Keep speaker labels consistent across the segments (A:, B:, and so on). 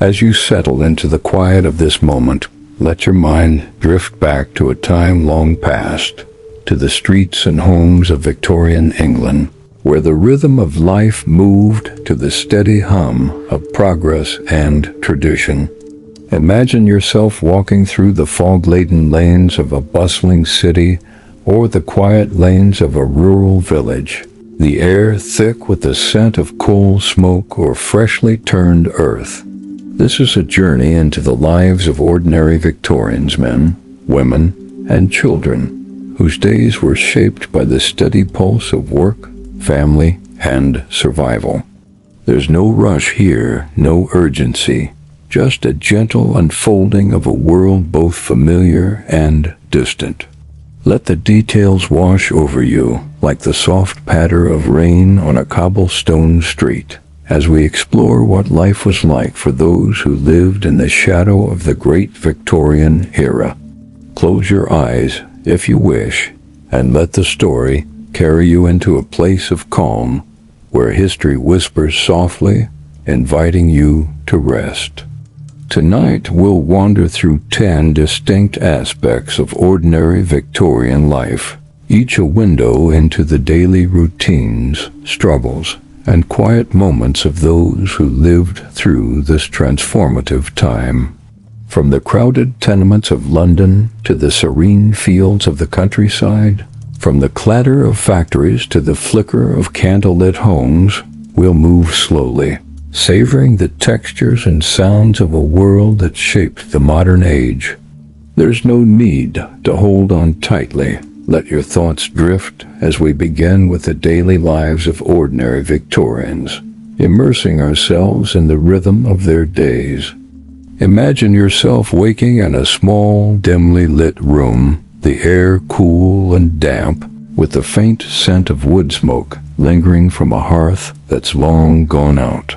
A: As you settle into the quiet of this moment, let your mind drift back to a time long past, to the streets and homes of Victorian England, where the rhythm of life moved to the steady hum of progress and tradition. Imagine yourself walking through the fog-laden lanes of a bustling city or the quiet lanes of a rural village, the air thick with the scent of coal smoke or freshly turned earth. This is a journey into the lives of ordinary Victorians, men, women, and children, whose days were shaped by the steady pulse of work, family, and survival. There's no rush here, no urgency, just a gentle unfolding of a world both familiar and distant. Let the details wash over you like the soft patter of rain on a cobblestone street, as we explore what life was like for those who lived in the shadow of the great Victorian era. Close your eyes, if you wish, and let the story carry you into a place of calm, where history whispers softly, inviting you to rest. Tonight we'll wander through 10 distinct aspects of ordinary Victorian life, each a window into the daily routines, struggles, and quiet moments of those who lived through this transformative time. From the crowded tenements of London to the serene fields of the countryside, from the clatter of factories to the flicker of candlelit homes, we'll move slowly, savoring the textures and sounds of a world that shaped the modern age. There's no need to hold on tightly. Let your thoughts drift as we begin with the daily lives of ordinary Victorians, immersing ourselves in the rhythm of their days. Imagine yourself waking in a small, dimly lit room, the air cool and damp, with the faint scent of wood smoke lingering from a hearth that's long gone out.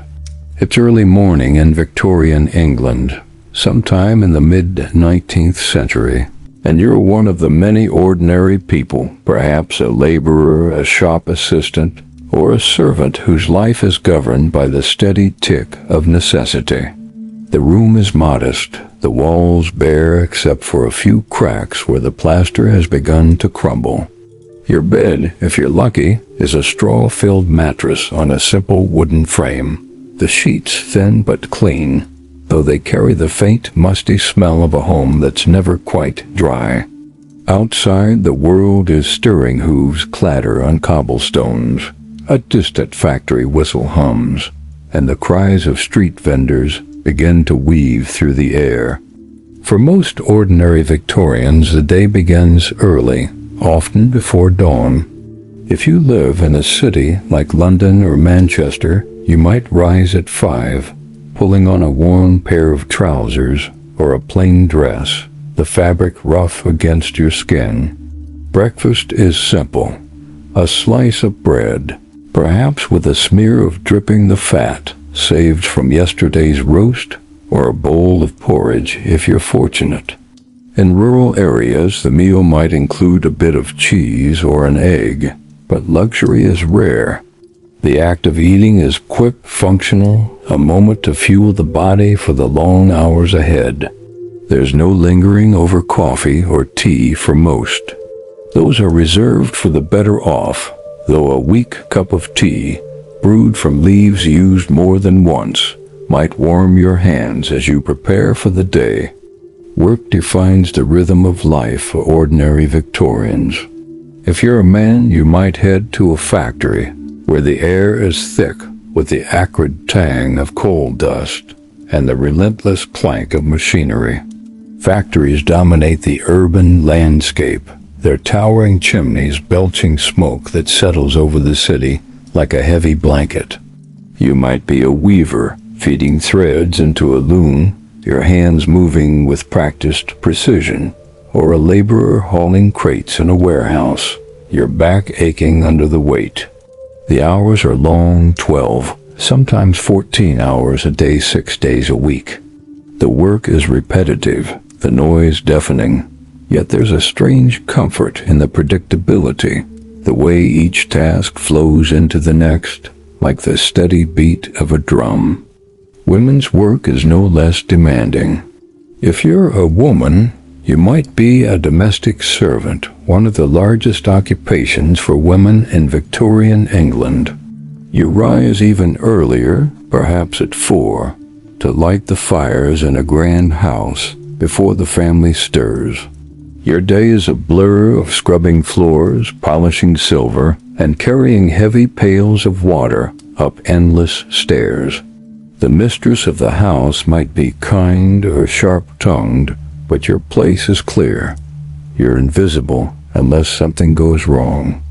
A: It's early morning in Victorian England, sometime in the mid-19th century, and you're one of the many ordinary people, perhaps a laborer, a shop assistant, or a servant whose life is governed by the steady tick of necessity. The room is modest, the walls bare except for a few cracks where the plaster has begun to crumble. Your bed, if you're lucky, is a straw-filled mattress on a simple wooden frame, the sheets thin but clean, though they carry the faint, musty smell of a home that's never quite dry. Outside, the world is stirring hooves clatter on cobblestones, a distant factory whistle hums, and the cries of street vendors begin to weave through the air. For most ordinary Victorians, the day begins early, often before dawn. If you live in a city like London or Manchester, you might rise at 5, pulling on a worn pair of trousers or a plain dress, the fabric rough against your skin. Breakfast is simple. A slice of bread, perhaps with a smear of dripping the fat, saved from yesterday's roast, or a bowl of porridge if you're fortunate. In rural areas, the meal might include a bit of cheese or an egg, but luxury is rare. The act of eating is quick, functional, a moment to fuel the body for the long hours ahead. There's no lingering over coffee or tea for most. Those are reserved for the better off, though a weak cup of tea, brewed from leaves used more than once, might warm your hands as you prepare for the day. Work defines the rhythm of life for ordinary Victorians. If you're a man, you might head to a factory, where the air is thick with the acrid tang of coal dust and the relentless clank of machinery. Factories dominate the urban landscape, their towering chimneys belching smoke that settles over the city like a heavy blanket. You might be a weaver, feeding threads into a loom, your hands moving with practiced precision, or a laborer hauling crates in a warehouse, your back aching under the weight. The hours are long, 12, sometimes 14 hours a day, 6 days a week. The work is repetitive, the noise deafening, yet there's a strange comfort in the predictability, the way each task flows into the next, like the steady beat of a drum. women's work is no less demanding. If you're a woman, you might be a domestic servant, one of the largest occupations for women in Victorian England. You rise even earlier, perhaps at 4, to light the fires in a grand house before the family stirs. Your day is a blur of scrubbing floors, polishing silver, and carrying heavy pails of water up endless stairs. The mistress of the house might be kind or sharp-tongued, but your place is clear. You're invisible unless something goes wrong.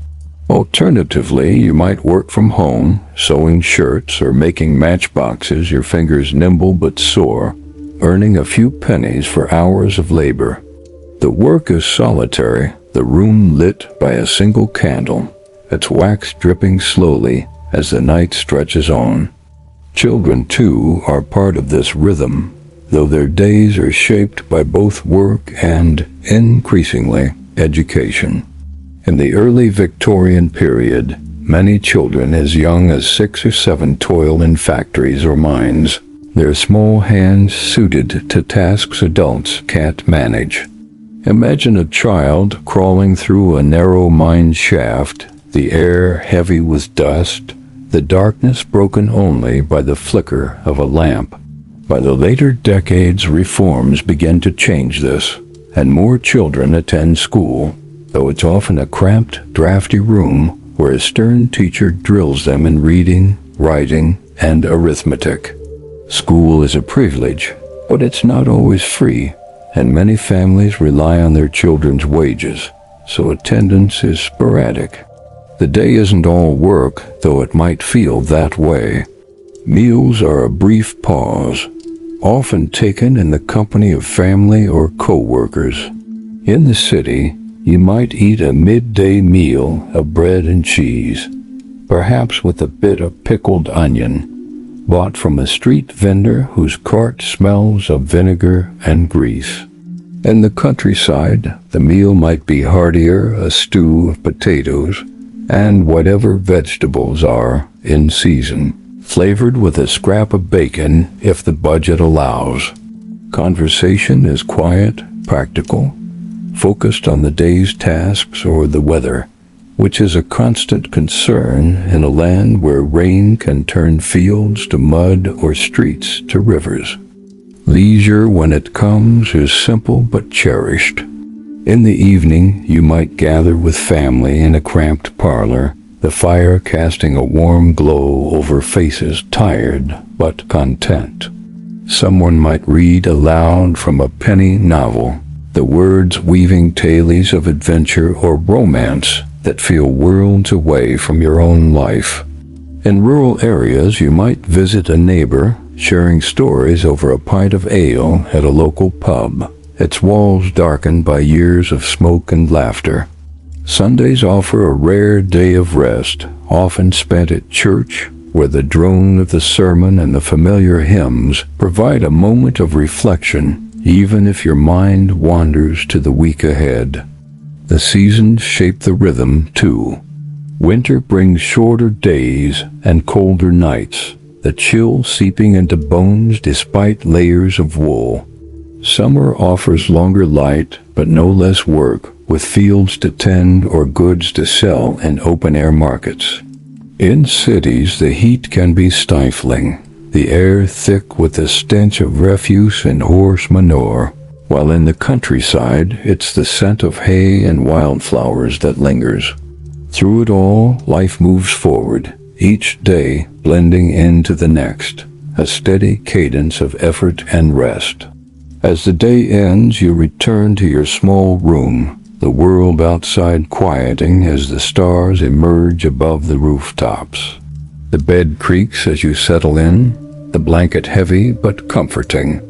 A: Alternatively, you might work from home, sewing shirts or making matchboxes, your fingers nimble but sore, earning a few pennies for hours of labor. The work is solitary, the room lit by a single candle, its wax dripping slowly as the night stretches on. Children, too, are part of this rhythm, though their days are shaped by both work and, increasingly, education. In the early Victorian period, many children as young as 6 or 7 toil in factories or mines, their small hands suited to tasks adults can't manage. Imagine a child crawling through a narrow mine shaft, the air heavy with dust, the darkness broken only by the flicker of a lamp. By the later decades, reforms began to change this, and more children attend school, though it's often a cramped, drafty room where a stern teacher drills them in reading, writing, and arithmetic. School is a privilege, but it's not always free, and many families rely on their children's wages, so attendance is sporadic. The day isn't all work, though it might feel that way. Meals are a brief pause, often taken in the company of family or co-workers. In the city, you might eat a midday meal of bread and cheese, perhaps with a bit of pickled onion, bought from a street vendor whose cart smells of vinegar and grease. In the countryside, the meal might be heartier, a stew of potatoes, and whatever vegetables are in season, flavored with a scrap of bacon if the budget allows. Conversation is quiet, practical, focused on the day's tasks or the weather, which is a constant concern in a land where rain can turn fields to mud or streets to rivers. Leisure, when it comes, is simple but cherished. In the evening, you might gather with family in a cramped parlor, the fire casting a warm glow over faces tired but content. Someone might read aloud from a penny novel, the words weaving tales of adventure or romance that feel worlds away from your own life. In rural areas, you might visit a neighbor, sharing stories over a pint of ale at a local pub, its walls darkened by years of smoke and laughter. Sundays offer a rare day of rest, often spent at church, where the drone of the sermon and the familiar hymns provide a moment of reflection, even if your mind wanders to the week ahead. The seasons shape the rhythm, too. Winter brings shorter days and colder nights, the chill seeping into bones despite layers of wool. Summer offers longer light, but no less work, with fields to tend or goods to sell in open-air markets. In cities, the heat can be stifling, the air thick with the stench of refuse and horse manure, while in the countryside, it's the scent of hay and wildflowers that lingers. Through it all, life moves forward, each day blending into the next, a steady cadence of effort and rest. As the day ends, you return to your small room, the world outside quieting as the stars emerge above the rooftops. The bed creaks as you settle in, the blanket heavy but comforting.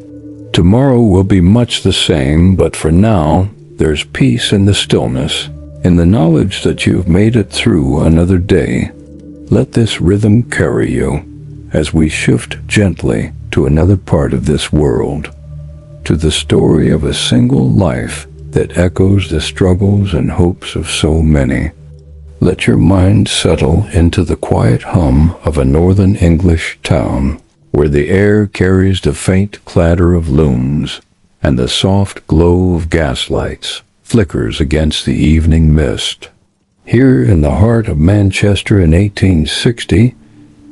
A: Tomorrow will be much the same, but for now, there's peace in the stillness, in the knowledge that you've made it through another day. Let this rhythm carry you, as we shift gently to another part of this world, to the story of a single life that echoes the struggles and hopes of so many. Let your mind settle into the quiet hum of a northern English town, where the air carries the faint clatter of looms, and the soft glow of gaslights flickers against the evening mist. Here in the heart of Manchester in 1860,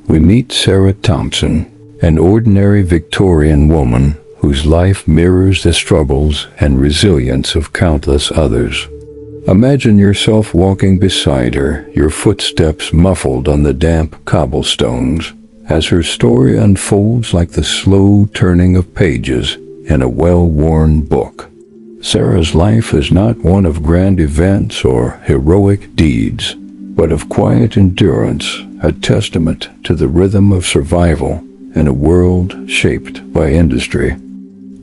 A: we meet Sarah Thompson, an ordinary Victorian woman whose life mirrors the struggles and resilience of countless others. Imagine yourself walking beside her, your footsteps muffled on the damp cobblestones, as her story unfolds like the slow turning of pages in a well-worn book. Sarah's life is not one of grand events or heroic deeds, but of quiet endurance, a testament to the rhythm of survival in a world shaped by industry.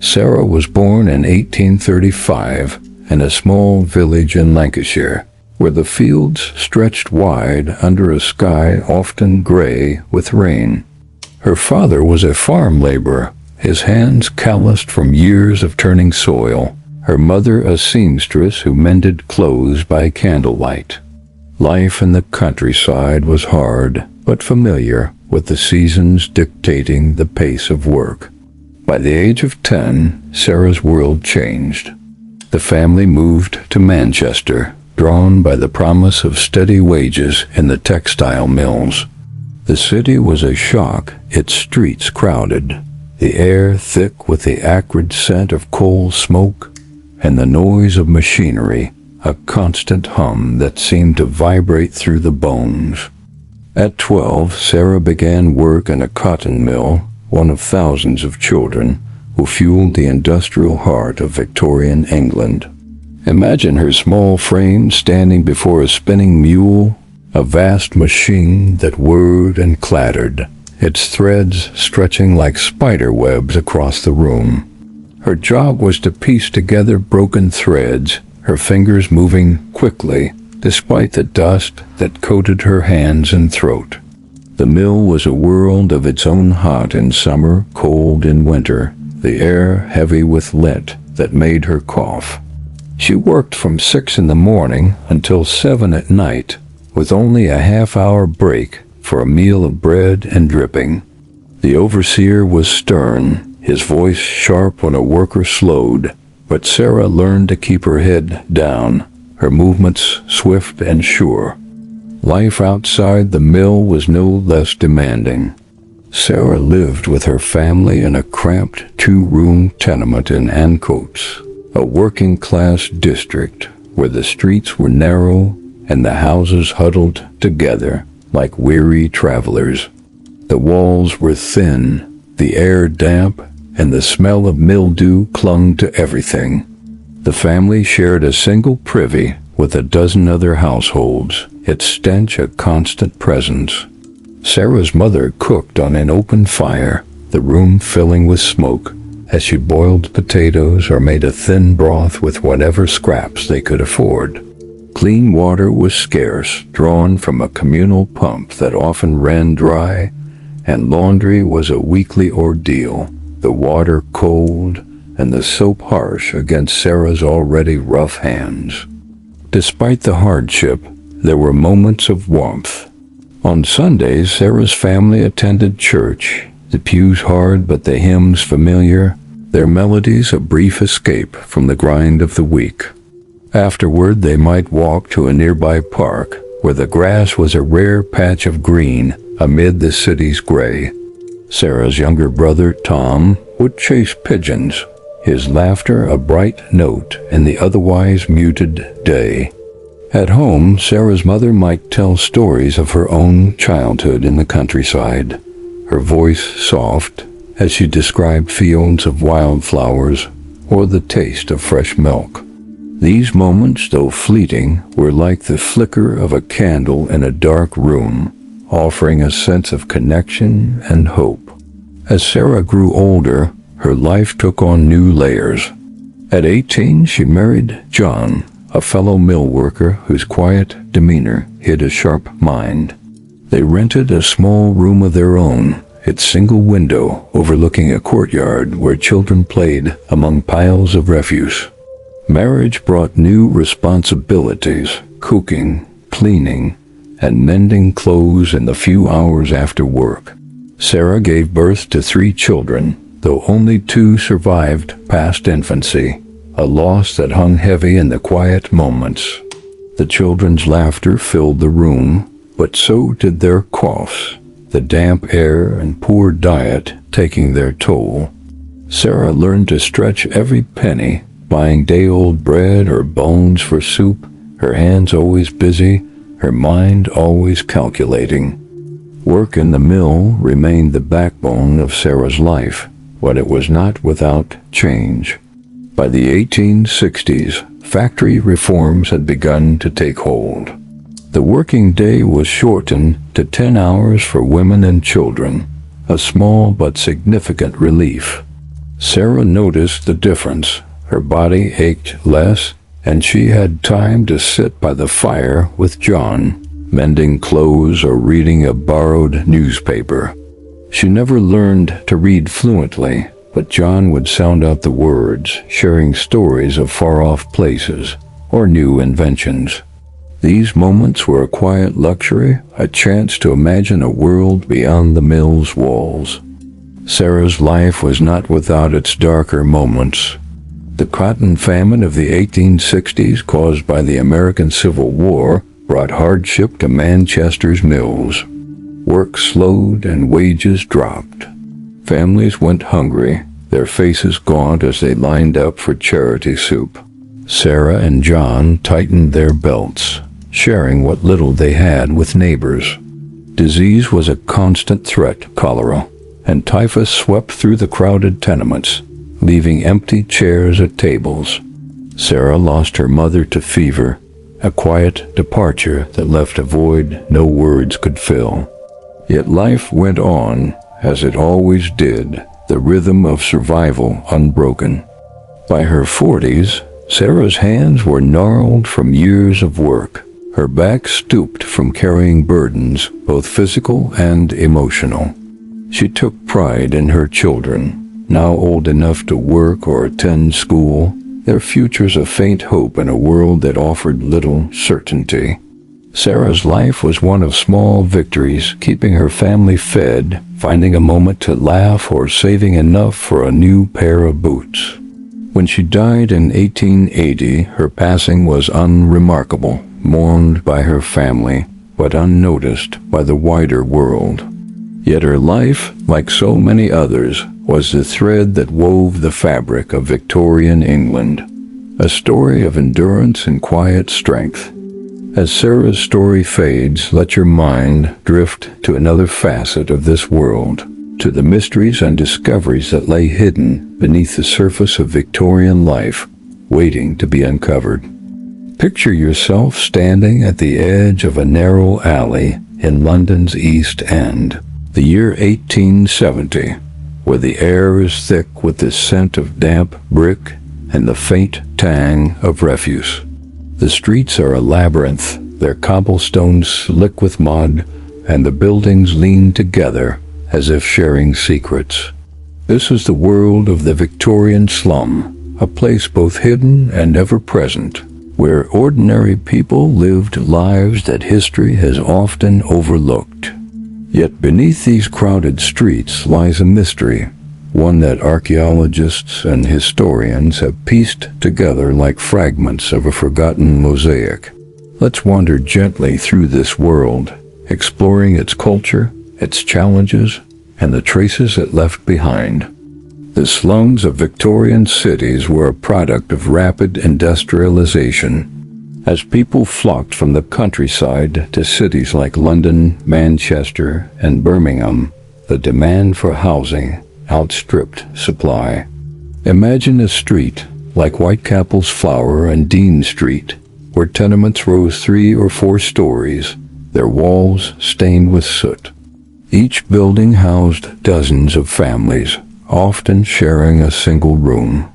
A: Sarah was born in 1835 in a small village in Lancashire, where the fields stretched wide under a sky often gray with rain. Her father was a farm laborer, his hands calloused from years of turning soil. Her mother a seamstress who mended clothes by candlelight. Life in the countryside was hard, but familiar, with the seasons dictating the pace of work. By the age of 10, Sarah's world changed. The family moved to Manchester, drawn by the promise of steady wages in the textile mills. The city was a shock, its streets crowded, the air thick with the acrid scent of coal smoke, and the noise of machinery, a constant hum that seemed to vibrate through the bones. At 12, Sarah began work in a cotton mill, one of thousands of children who fueled the industrial heart of Victorian England. Imagine her small frame standing before a spinning mule, a vast machine that whirred and clattered, its threads stretching like spider webs across the room. Her job was to piece together broken threads, her fingers moving quickly, despite the dust that coated her hands and throat. The mill was a world of its own, hot in summer, cold in winter, the air heavy with lint that made her cough. She worked from 6 in the morning until 7 at night, with only a half-hour break for a meal of bread and dripping. The overseer was stern, his voice sharp when a worker slowed, but Sarah learned to keep her head down, her movements swift and sure. Life outside the mill was no less demanding. Sarah lived with her family in a cramped 2-room tenement in Ancoats, a working-class district where the streets were narrow and the houses huddled together like weary travelers. The walls were thin, the air damp, and the smell of mildew clung to everything. The family shared a single privy with a dozen other households, its stench a constant presence. Sarah's mother cooked on an open fire, the room filling with smoke, as she boiled potatoes or made a thin broth with whatever scraps they could afford. Clean water was scarce, drawn from a communal pump that often ran dry, and laundry was a weekly ordeal, the water cold and the soap harsh against Sarah's already rough hands. Despite the hardship, there were moments of warmth. On Sundays, Sarah's family attended church, the pews hard but the hymns familiar, their melodies a brief escape from the grind of the week. Afterward, they might walk to a nearby park, where the grass was a rare patch of green amid the city's gray. Sarah's younger brother, Tom, would chase pigeons, his laughter a bright note in the otherwise muted day. At home, Sarah's mother might tell stories of her own childhood in the countryside, her voice soft as she described fields of wildflowers or the taste of fresh milk. These moments, though fleeting, were like the flicker of a candle in a dark room, offering a sense of connection and hope. As Sarah grew older, her life took on new layers. At 18, she married John, a fellow mill worker whose quiet demeanor hid a sharp mind. They rented a small room of their own, its single window overlooking a courtyard where children played among piles of refuse. Marriage brought new responsibilities, cooking, cleaning, and mending clothes in the few hours after work. Sarah gave birth to 3 children, though only 2 survived past infancy, a loss that hung heavy in the quiet moments. The children's laughter filled the room, but so did their coughs, the damp air and poor diet taking their toll. Sarah learned to stretch every penny, buying day-old bread or bones for soup, her hands always busy, her mind always calculating. Work in the mill remained the backbone of Sarah's life, but it was not without change. By the 1860s, factory reforms had begun to take hold. The working day was shortened to 10 hours for women and children, a small but significant relief. Sarah noticed the difference. Her body ached less, and she had time to sit by the fire with John, mending clothes or reading a borrowed newspaper. She never learned to read fluently, but John would sound out the words, sharing stories of far-off places or new inventions. These moments were a quiet luxury, a chance to imagine a world beyond the mill's walls. Sarah's life was not without its darker moments. The cotton famine of the 1860s, caused by the American Civil War, brought hardship to Manchester's mills. Work slowed and wages dropped. Families went hungry, their faces gaunt as they lined up for charity soup. Sarah and John tightened their belts, sharing what little they had with neighbors. Disease was a constant threat, cholera, and typhus swept through the crowded tenements, leaving empty chairs at tables. Sarah lost her mother to fever, a quiet departure that left a void no words could fill. Yet life went on, as it always did, the rhythm of survival unbroken. By her 40s, Sarah's hands were gnarled from years of work. Her back stooped from carrying burdens, both physical and emotional. She took pride in her children, now old enough to work or attend school, their futures a faint hope in a world that offered little certainty. Sarah's life was one of small victories, keeping her family fed, finding a moment to laugh, or saving enough for a new pair of boots. When she died in 1880, her passing was unremarkable, mourned by her family, but unnoticed by the wider world. Yet her life, like so many others, was the thread that wove the fabric of Victorian England, a story of endurance and quiet strength. As Sarah's story fades, let your mind drift to another facet of this world, to the mysteries and discoveries that lay hidden beneath the surface of Victorian life, waiting to be uncovered. Picture yourself standing at the edge of a narrow alley in London's East End, the year 1870, where the air is thick with the scent of damp brick and the faint tang of refuse. The streets are a labyrinth, their cobblestones slick with mud, and the buildings lean together as if sharing secrets. This is the world of the Victorian slum, a place both hidden and ever-present, where ordinary people lived lives that history has often overlooked. Yet beneath these crowded streets lies a mystery, one that archaeologists and historians have pieced together like fragments of a forgotten mosaic. Let's wander gently through this world, exploring its culture, its challenges, and the traces it left behind. The slums of Victorian cities were a product of rapid industrialization. As people flocked from the countryside to cities like London, Manchester, and Birmingham, the demand for housing outstripped supply. Imagine a street like Whitechapel's Flower and Dean Street, where tenements rose 3 or 4 stories, their walls stained with soot. Each building housed dozens of families, often sharing a single room.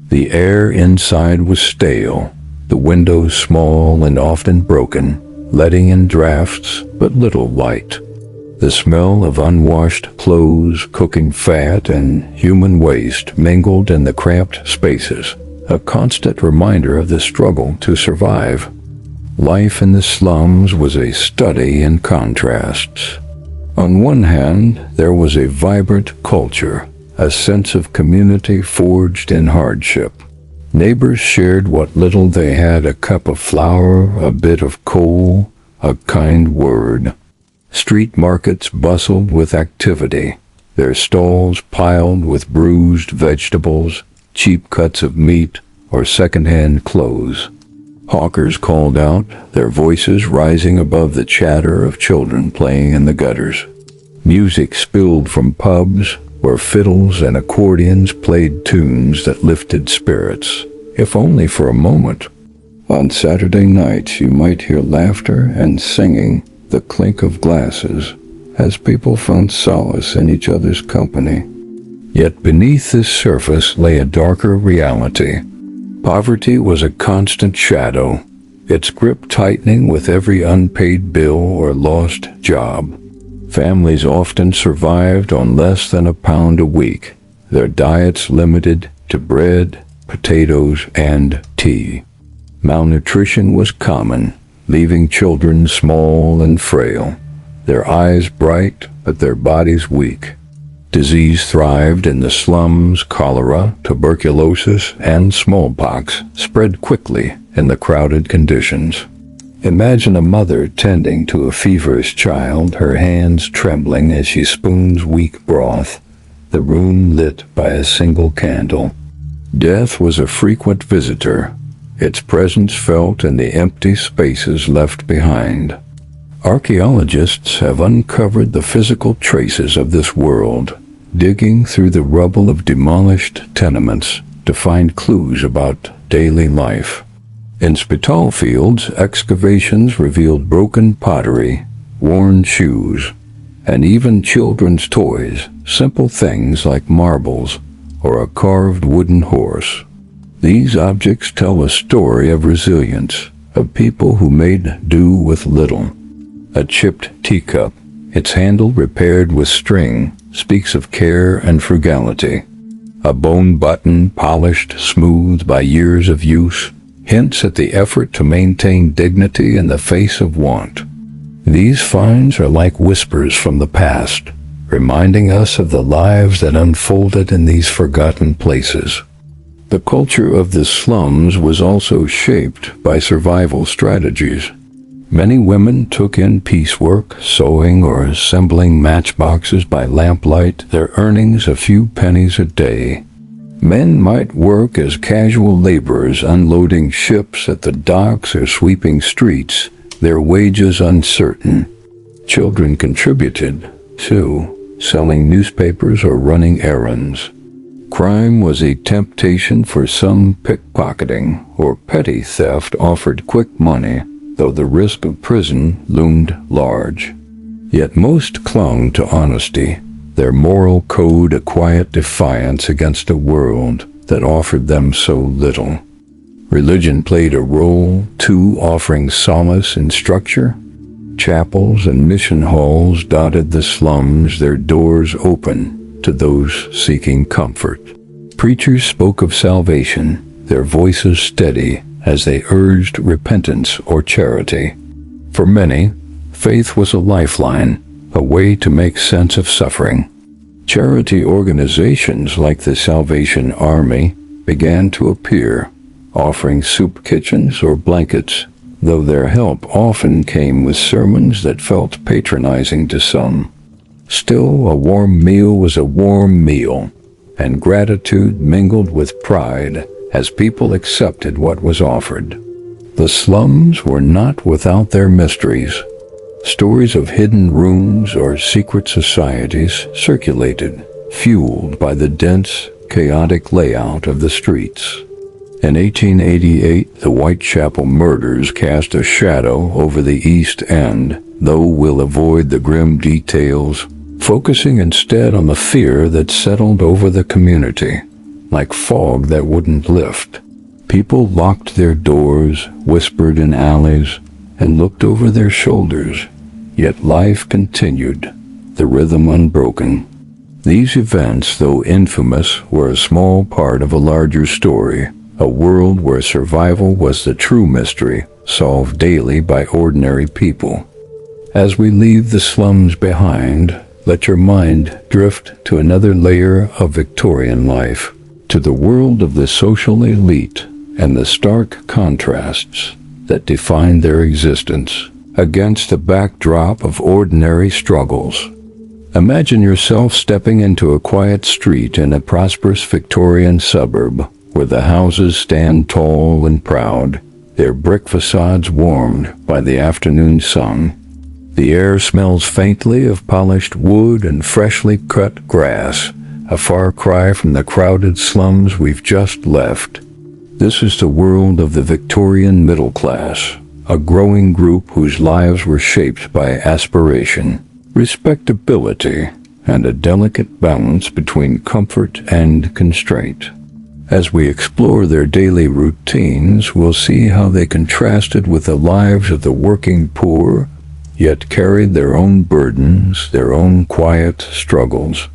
A: The air inside was stale, the windows small and often broken, letting in drafts but little light. The smell of unwashed clothes, cooking fat, and human waste mingled in the cramped spaces, a constant reminder of the struggle to survive. Life in the slums was a study in contrasts. On one hand, there was a vibrant culture, a sense of community forged in hardship. Neighbors shared what little they had: a cup of flour, a bit of coal, a kind word. Street markets bustled with activity, their stalls piled with bruised vegetables, cheap cuts of meat, or second-hand clothes. Hawkers called out, their voices rising above the chatter of children playing in the gutters. Music spilled from pubs, where fiddles and accordions played tunes that lifted spirits, if only for a moment. On Saturday nights you might hear laughter and singing, the clink of glasses, as people found solace in each other's company. Yet beneath this surface lay a darker reality. Poverty was a constant shadow, its grip tightening with every unpaid bill or lost job. Families often survived on less than £1 a week, their diets limited to bread, potatoes, and tea. Malnutrition was common, leaving children small and frail, their eyes bright but their bodies weak. Disease thrived in the slums. Cholera, tuberculosis, and smallpox spread quickly in the crowded conditions. Imagine a mother tending to a feverish child, her hands trembling as she spoons weak broth, the room lit by a single candle. Death was a frequent visitor, its presence felt in the empty spaces left behind. Archaeologists have uncovered the physical traces of this world, digging through the rubble of demolished tenements to find clues about daily life. In Spital fields, excavations revealed broken pottery, worn shoes, and even children's toys, simple things like marbles or a carved wooden horse. These objects tell a story of resilience, of people who made do with little. A chipped teacup, its handle repaired with string, speaks of care and frugality. A bone button polished smooth by years of use hints at the effort to maintain dignity in the face of want. These finds are like whispers from the past, reminding us of the lives that unfolded in these forgotten places. The culture of the slums was also shaped by survival strategies. Many women took in piecework, sewing or assembling matchboxes by lamplight, their earnings a few pennies a day. Men might work as casual laborers, unloading ships at the docks or sweeping streets, their wages uncertain. Children contributed, too, selling newspapers or running errands. Crime was a temptation for some. Pickpocketing or petty theft offered quick money, though the risk of prison loomed large. Yet most clung to honesty, their moral code a quiet defiance against a world that offered them so little. Religion played a role, too, offering solace in structure. Chapels and mission halls dotted the slums, their doors open to those seeking comfort. Preachers spoke of salvation, their voices steady as they urged repentance or charity. For many, faith was a lifeline, a way to make sense of suffering. Charity organizations like the Salvation Army began to appear, offering soup kitchens or blankets, though their help often came with sermons that felt patronizing to some. Still, a warm meal was a warm meal, and gratitude mingled with pride as people accepted what was offered. The slums were not without their mysteries. Stories of hidden rooms or secret societies circulated, fueled by the dense, chaotic layout of the streets. In 1888, the Whitechapel murders cast a shadow over the East End, though we'll avoid the grim details, focusing instead on the fear that settled over the community. Like fog that wouldn't lift, people locked their doors, whispered in alleys, and looked over their shoulders. Yet life continued, the rhythm unbroken. These events, though infamous, were a small part of a larger story, a world where survival was the true mystery, solved daily by ordinary people. As we leave the slums behind, let your mind drift to another layer of Victorian life, to the world of the social elite and the stark contrasts that define their existence against the backdrop of ordinary struggles. Imagine yourself stepping into a quiet street in a prosperous Victorian suburb where the houses stand tall and proud, their brick facades warmed by the afternoon sun. The air smells faintly of polished wood and freshly cut grass, a far cry from the crowded slums we've just left. This is the world of the Victorian middle class, a growing group whose lives were shaped by aspiration, respectability, and a delicate balance between comfort and constraint. As we explore their daily routines, we'll see how they contrasted with the lives of the working poor, yet carried their own burdens, their own quiet struggles.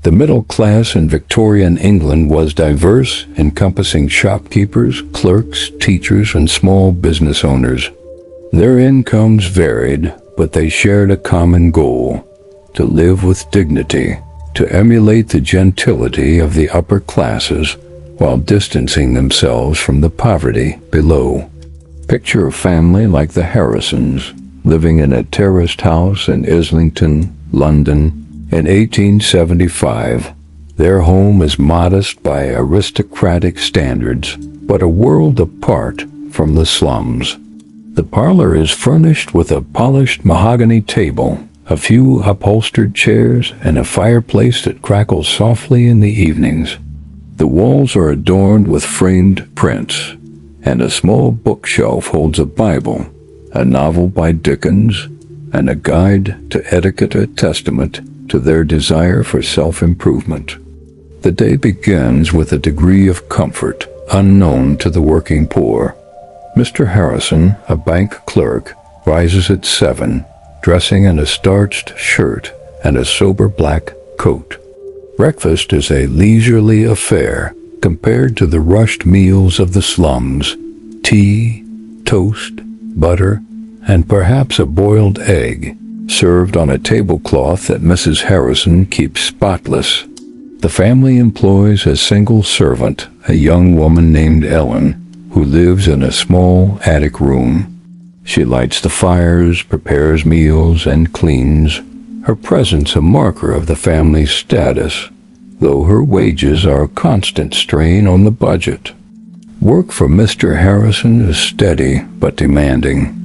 A: The middle class in Victorian England was diverse, encompassing shopkeepers, clerks, teachers, and small business owners. Their incomes varied, but they shared a common goal: to live with dignity, to emulate the gentility of the upper classes while distancing themselves from the poverty below. Picture a family like the Harrisons, living in a terraced house in Islington, London, in 1875. Their home is modest by aristocratic standards, but a world apart from the slums. The parlor is furnished with a polished mahogany table, a few upholstered chairs, and a fireplace that crackles softly in the evenings. The walls are adorned with framed prints, and a small bookshelf holds a Bible, a novel by Dickens, and a guide to etiquette, a testament to their desire for self-improvement. The day begins with a degree of comfort unknown to the working poor. Mr. Harrison, a bank clerk, rises at 7, dressing in a starched shirt and a sober black coat. Breakfast is a leisurely affair compared to the rushed meals of the slums: tea, toast, butter, and perhaps a boiled egg, served on a tablecloth that Mrs. Harrison keeps spotless. The family employs a single servant, a young woman named Ellen, who lives in a small attic room. She lights the fires, prepares meals, and cleans, her presence a marker of the family's status, though her wages are a constant strain on the budget. Work for Mr. Harrison is steady but demanding.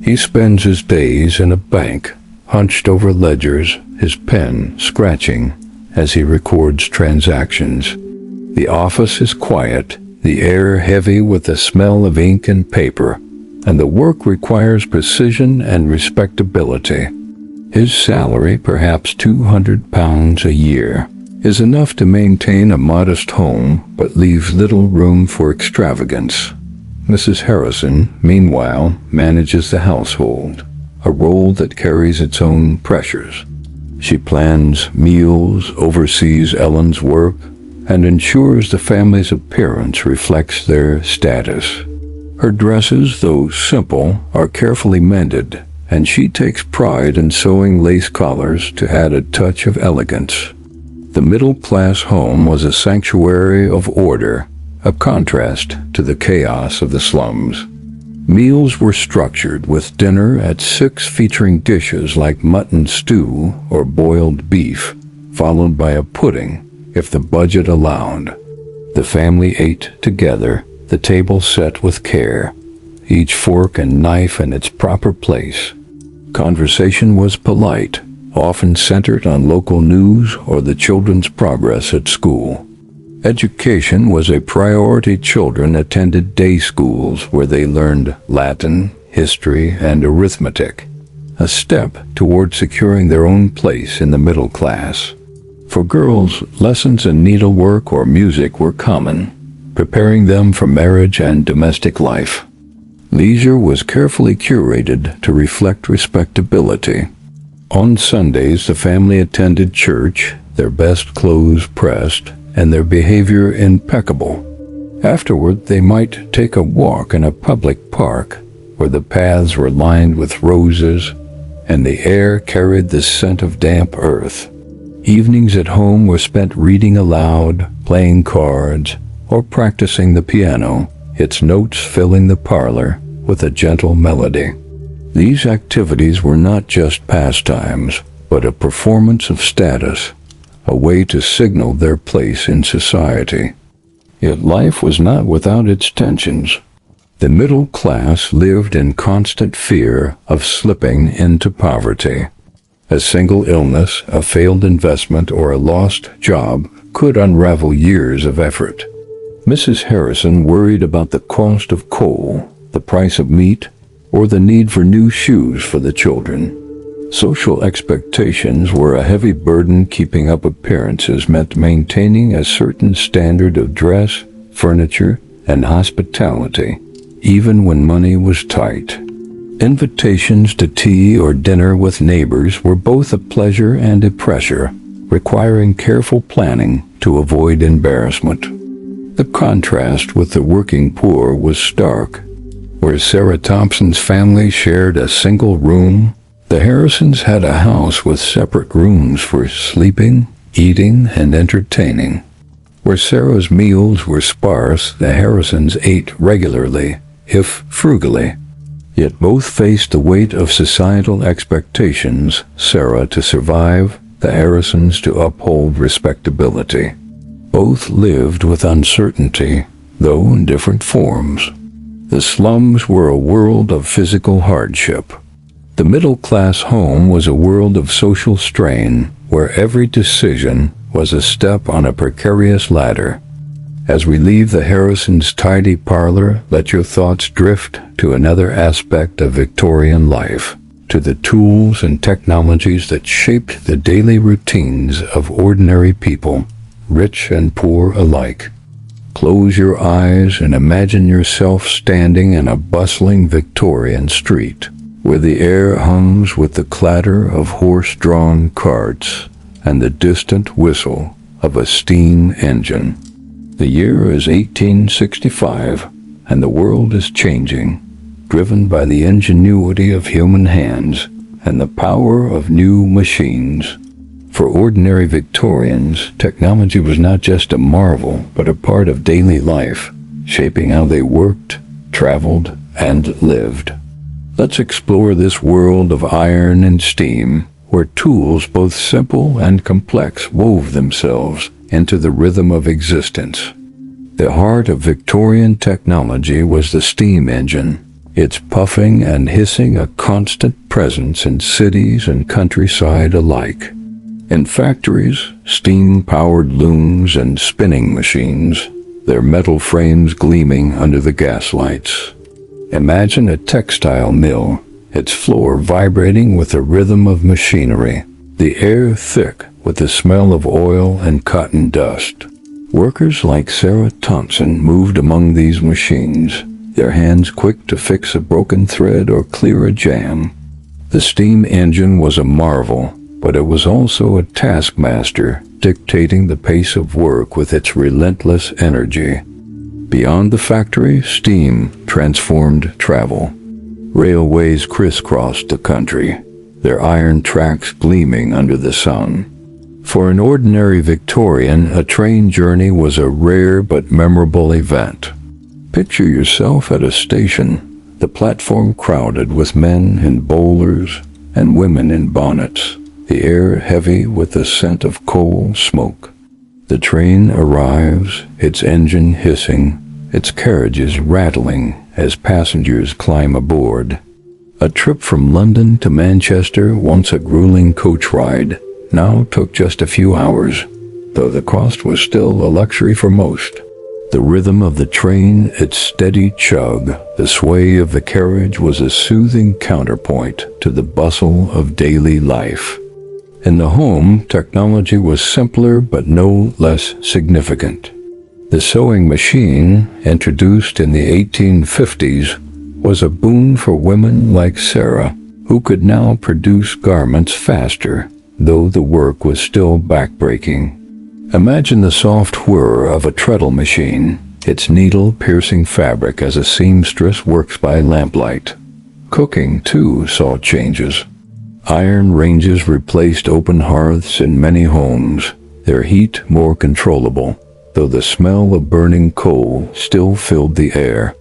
A: He spends his days in a bank, hunched over ledgers, his pen scratching as he records transactions. The office is quiet, the air heavy with the smell of ink and paper, and the work requires precision and respectability. His salary, perhaps £200 a year, is enough to maintain a modest home, but leaves little room for extravagance. Mrs. Harrison, meanwhile, manages the household, a role that carries its own pressures. She plans meals, oversees Ellen's work, and ensures the family's appearance reflects their status. Her dresses, though simple, are carefully mended, and she takes pride in sewing lace collars to add a touch of elegance. The middle-class home was a sanctuary of order, a contrast to the chaos of the slums. Meals were structured, with dinner at 6 featuring dishes like mutton stew or boiled beef, followed by a pudding, if the budget allowed. The family ate together, the table set with care, each fork and knife in its proper place. Conversation was polite, often centered on local news or the children's progress at school. Education was a priority. Children attended day schools where they learned Latin, history, and arithmetic, a step toward securing their own place in the middle class. For girls, lessons in needlework or music were common, preparing them for marriage and domestic life. Leisure was carefully curated to reflect respectability. On Sundays, the family attended church, their best clothes pressed, and their behavior impeccable. Afterward, they might take a walk in a public park, where the paths were lined with roses and the air carried the scent of damp earth. Evenings at home were spent reading aloud, playing cards, or practicing the piano, its notes filling the parlor with a gentle melody. These activities were not just pastimes, but a performance of status, a way to signal their place in society. Yet life was not without its tensions. The middle class lived in constant fear of slipping into poverty. A single illness, a failed investment, or a lost job could unravel years of effort. Mrs. Harrison worried about the cost of coal, the price of meat, or the need for new shoes for the children. Social expectations were a heavy burden. Keeping up appearances meant maintaining a certain standard of dress, furniture, and hospitality, even when money was tight. Invitations to tea or dinner with neighbors were both a pleasure and a pressure, requiring careful planning to avoid embarrassment. The contrast with the working poor was stark. Where Sarah Thompson's family shared a single room, the Harrisons had a house with separate rooms for sleeping, eating, and entertaining. Where Sarah's meals were sparse, the Harrisons ate regularly, if frugally. Yet both faced the weight of societal expectations, Sarah to survive, the Harrisons to uphold respectability. Both lived with uncertainty, though in different forms. The slums were a world of physical hardship. The middle-class home was a world of social strain, where every decision was a step on a precarious ladder. As we leave the Harrisons' tidy parlor, let your thoughts drift to another aspect of Victorian life, to the tools and technologies that shaped the daily routines of ordinary people, rich and poor alike. Close your eyes and imagine yourself standing in a bustling Victorian street, where the air hums with the clatter of horse-drawn carts and the distant whistle of a steam engine. The year is 1865, and the world is changing, driven by the ingenuity of human hands and the power of new machines. For ordinary Victorians, technology was not just a marvel, but a part of daily life, shaping how they worked, traveled, and lived. Let's explore this world of iron and steam, where tools both simple and complex wove themselves into the rhythm of existence. The heart of Victorian technology was the steam engine, its puffing and hissing a constant presence in cities and countryside alike. In factories, steam-powered looms and spinning machines, their metal frames gleaming under the gaslights. Imagine a textile mill, its floor vibrating with the rhythm of machinery, the air thick with the smell of oil and cotton dust. Workers like Sarah Thompson moved among these machines, their hands quick to fix a broken thread or clear a jam. The steam engine was a marvel, but it was also a taskmaster, dictating the pace of work with its relentless energy. Beyond the factory, steam transformed travel. Railways crisscrossed the country, their iron tracks gleaming under the sun. For an ordinary Victorian, a train journey was a rare but memorable event. Picture yourself at a station, the platform crowded with men in bowlers and women in bonnets, the air heavy with the scent of coal smoke. The train arrives, its engine hissing, its carriages rattling as passengers climb aboard. A trip from London to Manchester, once a grueling coach ride, now took just a few hours, though the cost was still a luxury for most. The rhythm of the train, its steady chug, the sway of the carriage was a soothing counterpoint to the bustle of daily life. In the home, technology was simpler but no less significant. The sewing machine, introduced in the 1850s, was a boon for women like Sarah, who could now produce garments faster, though the work was still backbreaking. Imagine the soft whir of a treadle machine, its needle piercing fabric as a seamstress works by lamplight. Cooking, too, saw changes. Iron ranges replaced open hearths in many homes, their heat more controllable, though the smell of burning coal still filled the air.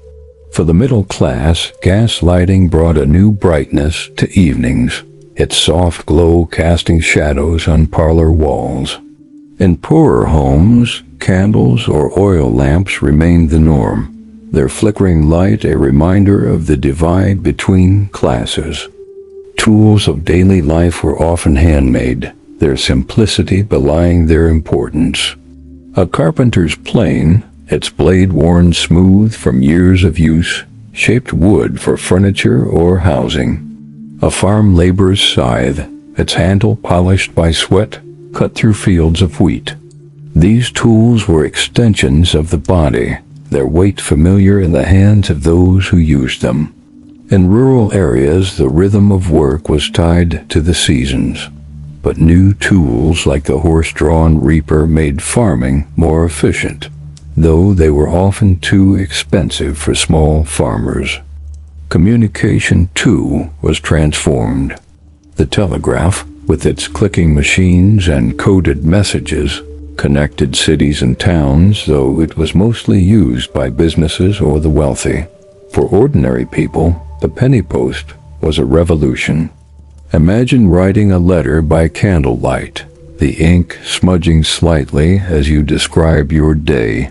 A: For the middle class, gas lighting brought a new brightness to evenings, its soft glow casting shadows on parlor walls. In poorer homes, candles or oil lamps remained the norm, their flickering light a reminder of the divide between classes. Tools of daily life were often handmade, their simplicity belying their importance. A carpenter's plane, its blade worn smooth from years of use, shaped wood for furniture or housing. A farm laborer's scythe, its handle polished by sweat, cut through fields of wheat. These tools were extensions of the body, their weight familiar in the hands of those who used them. In rural areas, the rhythm of work was tied to the seasons, but new tools like the horse-drawn reaper made farming more efficient, though they were often too expensive for small farmers. Communication, too, was transformed. The telegraph, with its clicking machines and coded messages, connected cities and towns, though it was mostly used by businesses or the wealthy. For ordinary people, the penny post was a revolution. Imagine writing a letter by candlelight, the ink smudging slightly as you describe your day.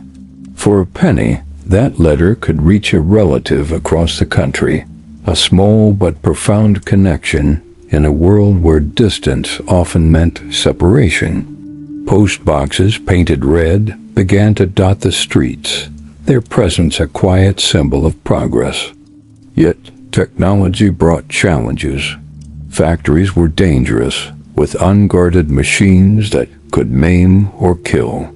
A: For a penny, that letter could reach a relative across the country, a small but profound connection in a world where distance often meant separation. Post boxes painted red began to dot the streets, their presence a quiet symbol of progress. Yet technology brought challenges. Factories were dangerous, with unguarded machines that could maim or kill.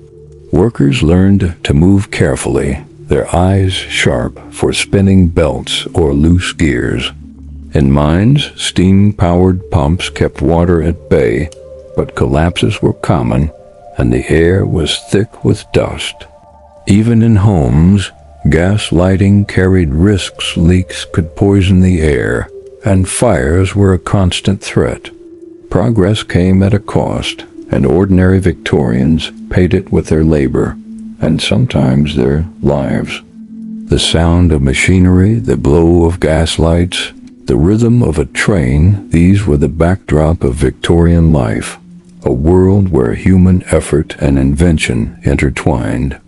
A: Workers learned to move carefully, their eyes sharp for spinning belts or loose gears. In mines, steam-powered pumps kept water at bay, but collapses were common, and the air was thick with dust. Even in homes, gas lighting carried risks. Leaks could poison the air, and fires were a constant threat. Progress came at a cost, and ordinary Victorians paid it with their labor, and sometimes their lives. The sound of machinery, the glow of gas lights, the rhythm of a train, these were the backdrop of Victorian life, a world where human effort and invention intertwined.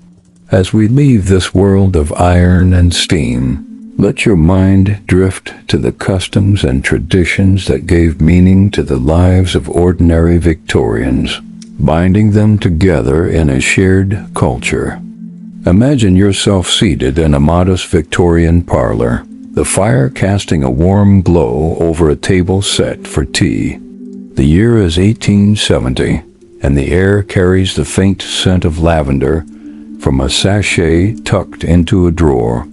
A: As we leave this world of iron and steam, let your mind drift to the customs and traditions that gave meaning to the lives of ordinary Victorians, binding them together in a shared culture. Imagine yourself seated in a modest Victorian parlor, the fire casting a warm glow over a table set for tea. The year is 1870, and the air carries the faint scent of lavender from a sachet tucked into a drawer.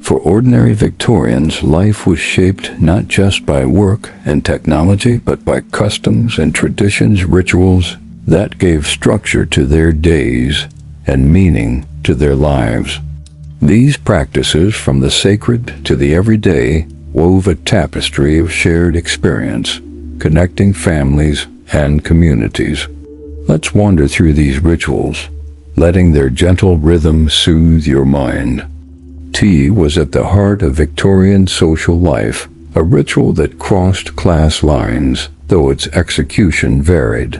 A: For ordinary Victorians, life was shaped not just by work and technology, but by customs and traditions, rituals that gave structure to their days and meaning to their lives. These practices, from the sacred to the everyday, wove a tapestry of shared experience, connecting families and communities. Let's wander through these rituals, letting their gentle rhythm soothe your mind. Tea was at the heart of Victorian social life, a ritual that crossed class lines, though its execution varied.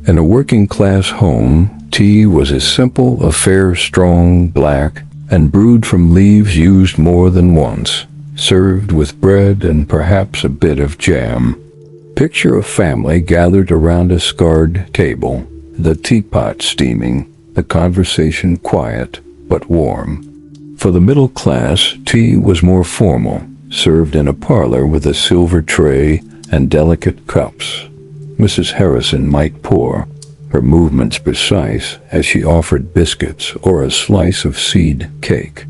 A: In a working-class home, tea was a simple affair, strong, black, and brewed from leaves used more than once, served with bread and perhaps a bit of jam. Picture a family gathered around a scarred table, the teapot steaming, the conversation quiet but warm. For the middle class, tea was more formal, served in a parlor with a silver tray and delicate cups. Mrs. Harrison might pour, her movements precise as she offered biscuits or a slice of seed cake.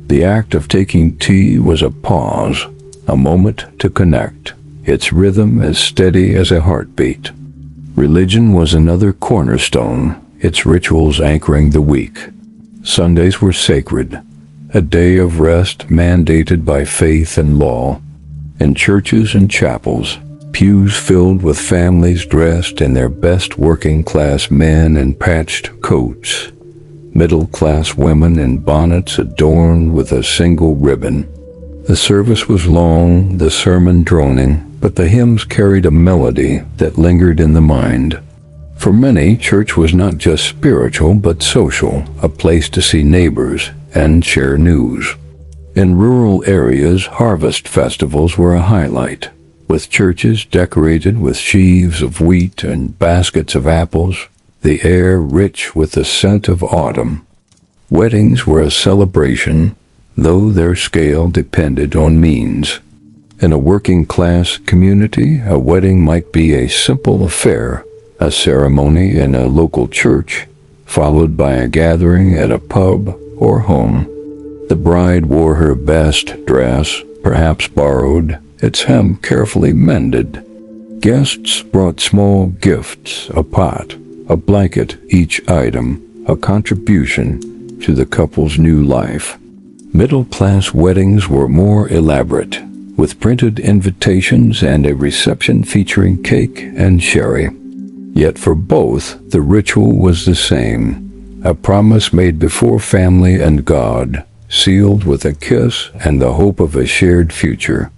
A: The act of taking tea was a pause, a moment to connect, its rhythm as steady as a heartbeat. Religion was another cornerstone, its rituals anchoring the week. Sundays were sacred, a day of rest mandated by faith and law. In churches and chapels, pews filled with families dressed in their best working-class men in patched coats, middle-class women in bonnets adorned with a single ribbon. The service was long, the sermon droning, but the hymns carried a melody that lingered in the mind. For many, church was not just spiritual but social, a place to see neighbors and share news. In rural areas, harvest festivals were a highlight, with churches decorated with sheaves of wheat and baskets of apples, the air rich with the scent of autumn. Weddings were a celebration, though their scale depended on means. In a working-class community, a wedding might be a simple affair, a ceremony in a local church, followed by a gathering at a pub or home. The bride wore her best dress, perhaps borrowed, its hem carefully mended. Guests brought small gifts, a pot, a blanket, each item, a contribution to the couple's new life. Middle-class weddings were more elaborate, with printed invitations and a reception featuring cake and sherry. Yet for both, the ritual was the same, a promise made before family and God, sealed with a kiss and the hope of a shared future.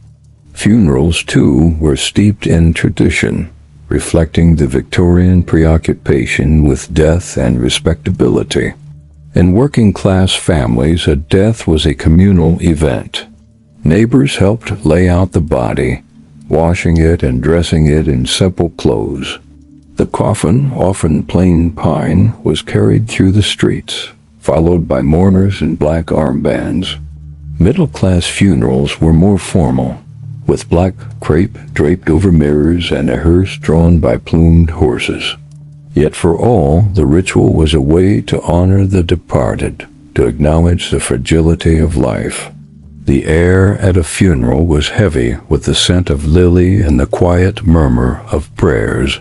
A: Funerals, too, were steeped in tradition, reflecting the Victorian preoccupation with death and respectability. In working-class families, a death was a communal event. Neighbors helped lay out the body, washing it and dressing it in simple clothes. The coffin, often plain pine, was carried through the streets, followed by mourners in black armbands. Middle-class funerals were more formal, with black crepe draped over mirrors and a hearse drawn by plumed horses. Yet for all, the ritual was a way to honor the departed, to acknowledge the fragility of life. The air at a funeral was heavy with the scent of lily and the quiet murmur of prayers.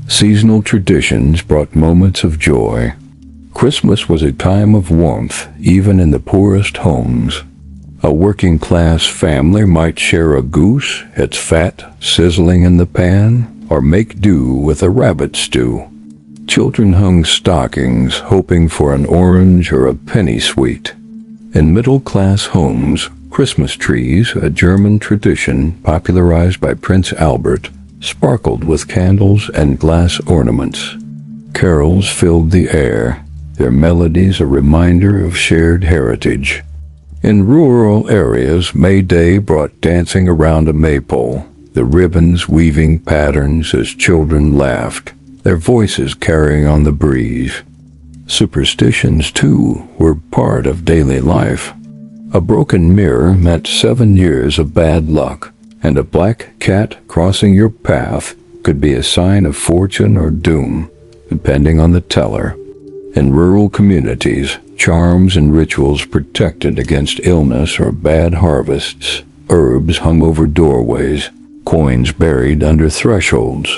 A: Seasonal traditions brought moments of joy. Christmas was a time of warmth, even in the poorest homes. A working-class family might share a goose, its fat sizzling in the pan, or make do with a rabbit stew. Children hung stockings, hoping for an orange or a penny sweet. In middle-class homes, Christmas trees, a German tradition popularized by Prince Albert, sparkled with candles and glass ornaments. Carols filled the air, their melodies a reminder of shared heritage. In rural areas, May Day brought dancing around a maypole, the ribbons weaving patterns as children laughed, their voices carrying on the breeze. Superstitions, too, were part of daily life. A broken mirror meant 7 years of bad luck, and a black cat crossing your path could be a sign of fortune or doom, depending on the teller. In rural communities, charms and rituals protected against illness or bad harvests. Herbs hung over doorways, coins buried under thresholds.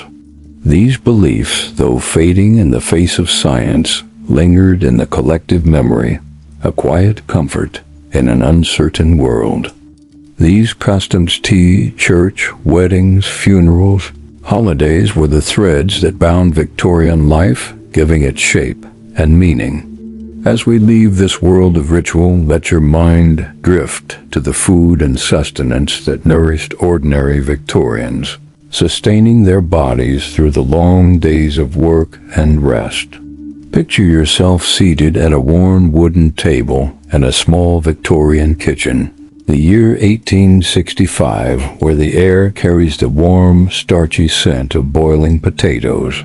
A: These beliefs, though fading in the face of science, lingered in the collective memory, a quiet comfort in an uncertain world. These customs, tea, church, weddings, funerals, holidays were the threads that bound Victorian life, giving it shape and meaning. As we leave this world of ritual, let your mind drift to the food and sustenance that nourished ordinary Victorians, sustaining their bodies through the long days of work and rest. Picture yourself seated at a worn wooden table in a small Victorian kitchen. The year 1865, where the air carries the warm, starchy scent of boiling potatoes.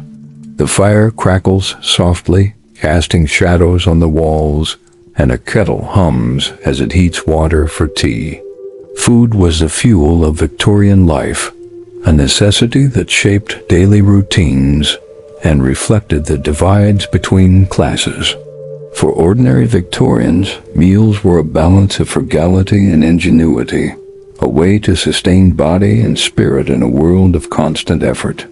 A: The fire crackles softly, casting shadows on the walls, and a kettle hums as it heats water for tea. Food was the fuel of Victorian life, a necessity that shaped daily routines and reflected the divides between classes. For ordinary Victorians, meals were a balance of frugality and ingenuity, a way to sustain body and spirit in a world of constant effort.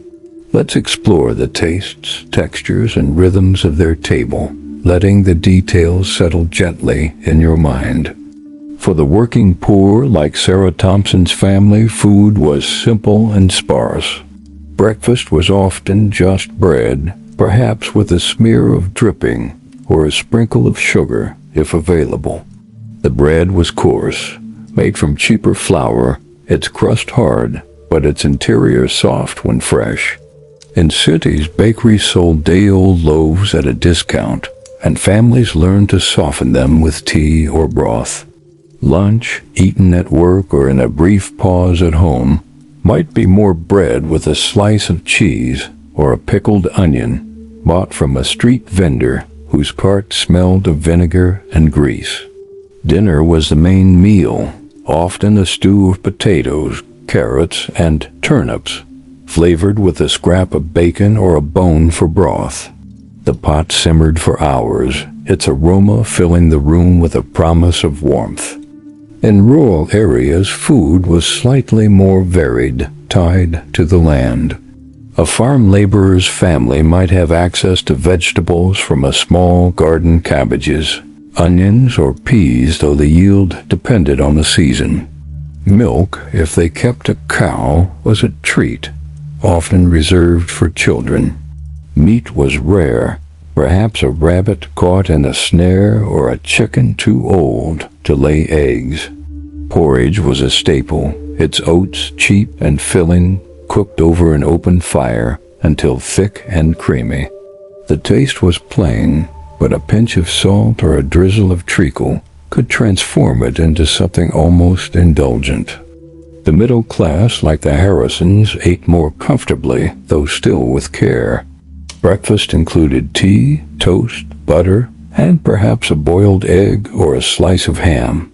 A: Let's explore the tastes, textures, and rhythms of their table, letting the details settle gently in your mind. For the working poor, like Sarah Thompson's family, food was simple and sparse. Breakfast was often just bread, perhaps with a smear of dripping or a sprinkle of sugar, if available. The bread was coarse, made from cheaper flour, its crust hard, but its interior soft when fresh. In cities, bakeries sold day-old loaves at a discount, and families learned to soften them with tea or broth. Lunch, eaten at work or in a brief pause at home, might be more bread with a slice of cheese or a pickled onion, bought from a street vendor whose cart smelled of vinegar and grease. Dinner was the main meal, often a stew of potatoes, carrots, and turnips, flavored with a scrap of bacon or a bone for broth. The pot simmered for hours, its aroma filling the room with a promise of warmth. In rural areas, food was slightly more varied, tied to the land. A farm laborer's family might have access to vegetables from a small garden, cabbages, onions, or peas, though the yield depended on the season. Milk, if they kept a cow, was a treat, often reserved for children. Meat was rare, perhaps a rabbit caught in a snare or a chicken too old to lay eggs. Porridge was a staple, its oats cheap and filling, cooked over an open fire until thick and creamy. The taste was plain, but a pinch of salt or a drizzle of treacle could transform it into something almost indulgent. The middle class, like the Harrisons, ate more comfortably, though still with care. Breakfast included tea, toast, butter, and perhaps a boiled egg or a slice of ham.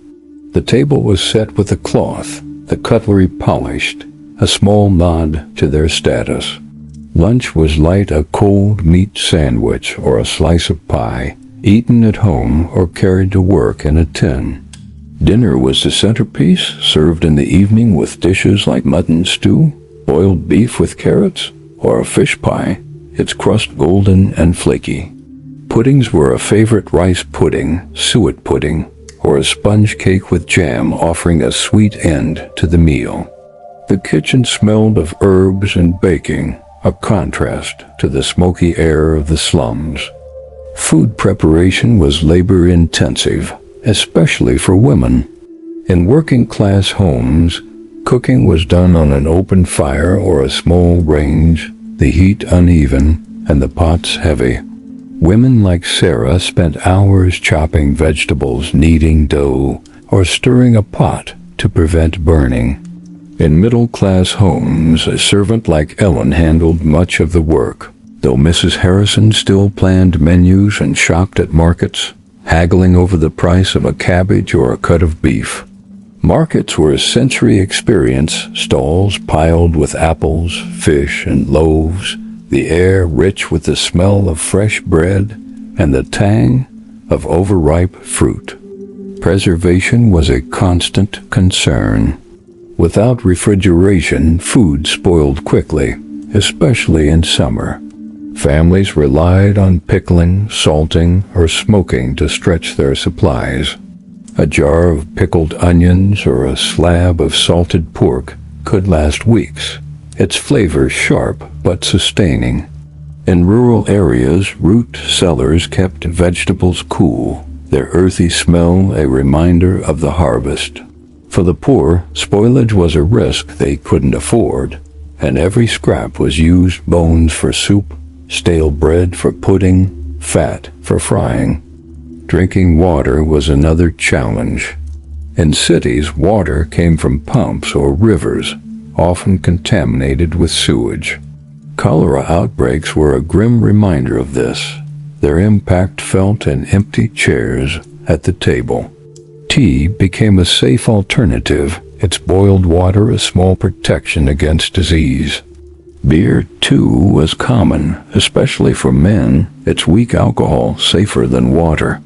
A: The table was set with a cloth, the cutlery polished, a small nod to their status. Lunch was light, a cold meat sandwich or a slice of pie, eaten at home or carried to work in a tin. Dinner was the centerpiece, served in the evening with dishes like mutton stew, boiled beef with carrots, or a fish pie, its crust golden and flaky. Puddings were a favorite: rice pudding, suet pudding, or a sponge cake with jam, offering a sweet end to the meal. The kitchen smelled of herbs and baking, a contrast to the smoky air of the slums. Food preparation was labor-intensive, especially for women. In working-class homes, cooking was done on an open fire or a small range, the heat uneven and the pots heavy. Women like Sarah spent hours chopping vegetables, kneading dough, or stirring a pot to prevent burning. In middle-class homes, a servant like Ellen handled much of the work, though Mrs. Harrison still planned menus and shopped at markets, haggling over the price of a cabbage or a cut of beef. Markets were a sensory experience, stalls piled with apples, fish, and loaves, the air rich with the smell of fresh bread and the tang of overripe fruit. Preservation was a constant concern. Without refrigeration, food spoiled quickly, especially in summer. Families relied on pickling, salting, or smoking to stretch their supplies. A jar of pickled onions or a slab of salted pork could last weeks, its flavor sharp but sustaining. In rural areas, root cellars kept vegetables cool, their earthy smell a reminder of the harvest. For the poor, spoilage was a risk they couldn't afford, and every scrap was used: bones for soup, stale bread for pudding, fat for frying. Drinking water was another challenge. In cities, water came from pumps or rivers, often contaminated with sewage. Cholera outbreaks were a grim reminder of this, their impact felt in empty chairs at the table. Tea became a safe alternative, its boiled water a small protection against disease. Beer, too, was common, especially for men, its weak alcohol safer than water.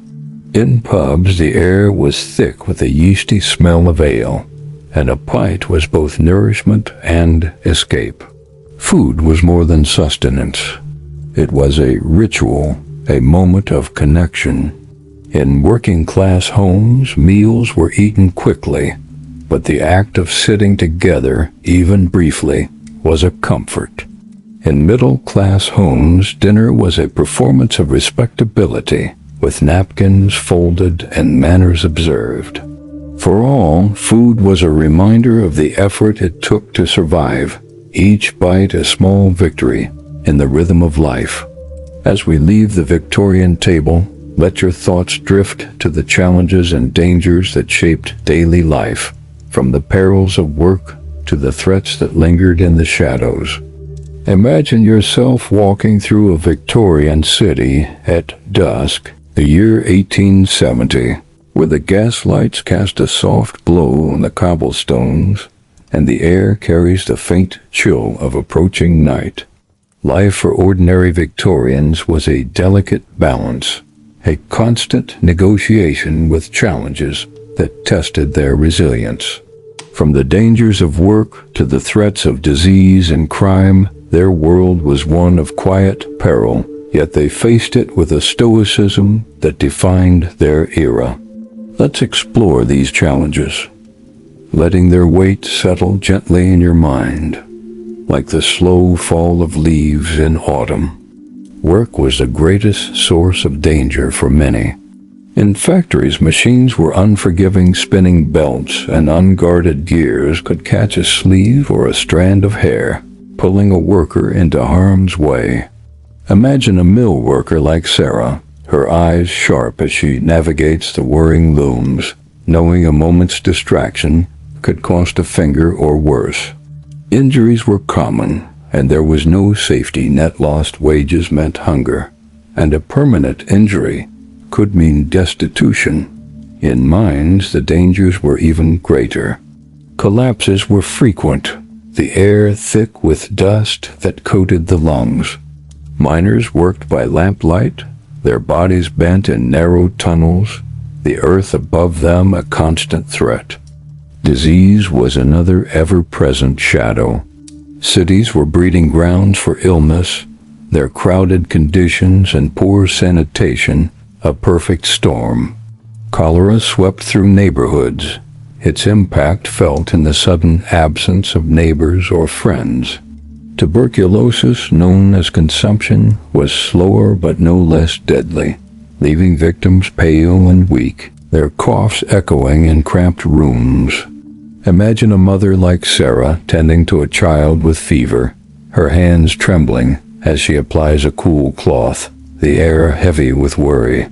A: In pubs, the air was thick with a yeasty smell of ale, and a pint was both nourishment and escape. Food was more than sustenance. It was a ritual, a moment of connection. In working-class homes, meals were eaten quickly, but the act of sitting together, even briefly, was a comfort. In middle-class homes, dinner was a performance of respectability, with napkins folded and manners observed. For all, food was a reminder of the effort it took to survive, each bite a small victory in the rhythm of life. As we leave the Victorian table, let your thoughts drift to the challenges and dangers that shaped daily life, from the perils of work to the threats that lingered in the shadows. Imagine yourself walking through a Victorian city at dusk, the year 1870, where the gaslights cast a soft glow on the cobblestones, and the air carries the faint chill of approaching night. Life for ordinary Victorians was a delicate balance, a constant negotiation with challenges that tested their resilience. From the dangers of work to the threats of disease and crime, their world was one of quiet peril, yet they faced it with a stoicism that defined their era. Let's explore these challenges, letting their weight settle gently in your mind, like the slow fall of leaves in autumn. Work was the greatest source of danger for many. In factories, machines were unforgiving. Spinning belts and unguarded gears could catch a sleeve or a strand of hair, pulling a worker into harm's way. Imagine a mill worker like Sarah, her eyes sharp as she navigates the whirring looms, knowing a moment's distraction could cost a finger or worse. Injuries were common, and there was no safety net. Lost wages meant hunger, and a permanent injury could mean destitution. In mines, the dangers were even greater. Collapses were frequent, the air thick with dust that coated the lungs. Miners worked by lamplight, their bodies bent in narrow tunnels, the earth above them a constant threat. Disease was another ever-present shadow. Cities were breeding grounds for illness, their crowded conditions and poor sanitation a perfect storm. Cholera swept through neighborhoods, its impact felt in the sudden absence of neighbors or friends. Tuberculosis, known as consumption, was slower but no less deadly, leaving victims pale and weak, their coughs echoing in cramped rooms. Imagine a mother like Sarah tending to a child with fever, her hands trembling as she applies a cool cloth, the air heavy with worry.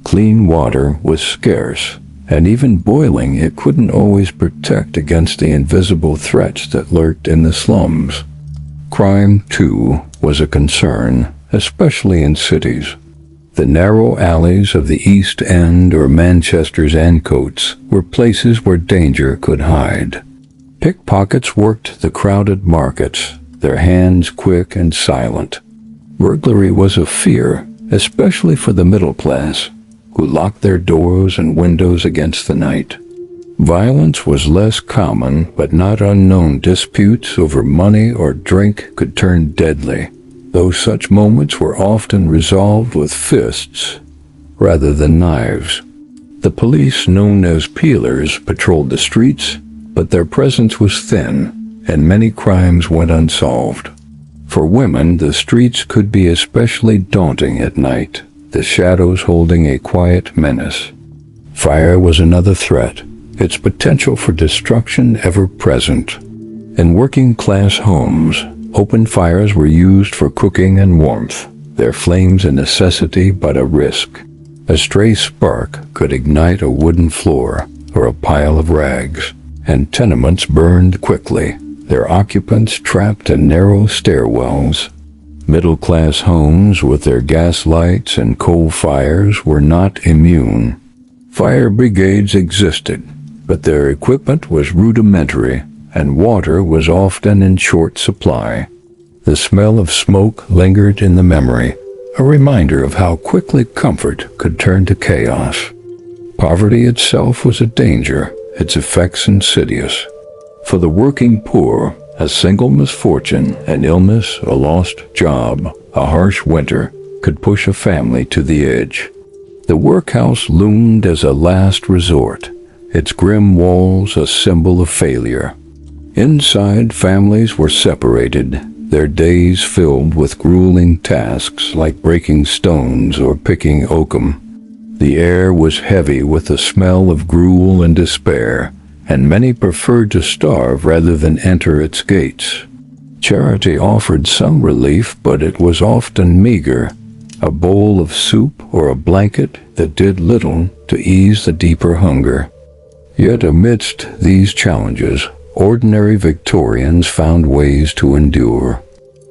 A: Clean water was scarce, and even boiling it couldn't always protect against the invisible threats that lurked in the slums. Crime, too, was a concern, especially in cities. The narrow alleys of the East End or Manchester's Ancoats were places where danger could hide. Pickpockets worked the crowded markets, their hands quick and silent. Burglary was a fear, especially for the middle class, who locked their doors and windows against the night. Violence was less common, but not unknown. Disputes over money or drink could turn deadly, though such moments were often resolved with fists rather than knives. The police, known as peelers, patrolled the streets, but their presence was thin, and many crimes went unsolved. For women, the streets could be especially daunting at night, the shadows holding a quiet menace. Fire was another threat, its potential for destruction ever present. In working-class homes, open fires were used for cooking and warmth, their flames a necessity but a risk. A stray spark could ignite a wooden floor or a pile of rags, and tenements burned quickly, their occupants trapped in narrow stairwells. Middle-class homes with their gas lights and coal fires were not immune. Fire brigades existed, but their equipment was rudimentary, and water was often in short supply. The smell of smoke lingered in the memory, a reminder of how quickly comfort could turn to chaos. Poverty itself was a danger, its effects insidious. For the working poor, a single misfortune, an illness, a lost job, a harsh winter, could push a family to the edge. The workhouse loomed as a last resort, its grim walls a symbol of failure. Inside, families were separated, their days filled with grueling tasks like breaking stones or picking oakum. The air was heavy with the smell of gruel and despair, and many preferred to starve rather than enter its gates. Charity offered some relief, but it was often meager, a bowl of soup or a blanket that did little to ease the deeper hunger. Yet amidst these challenges, ordinary Victorians found ways to endure.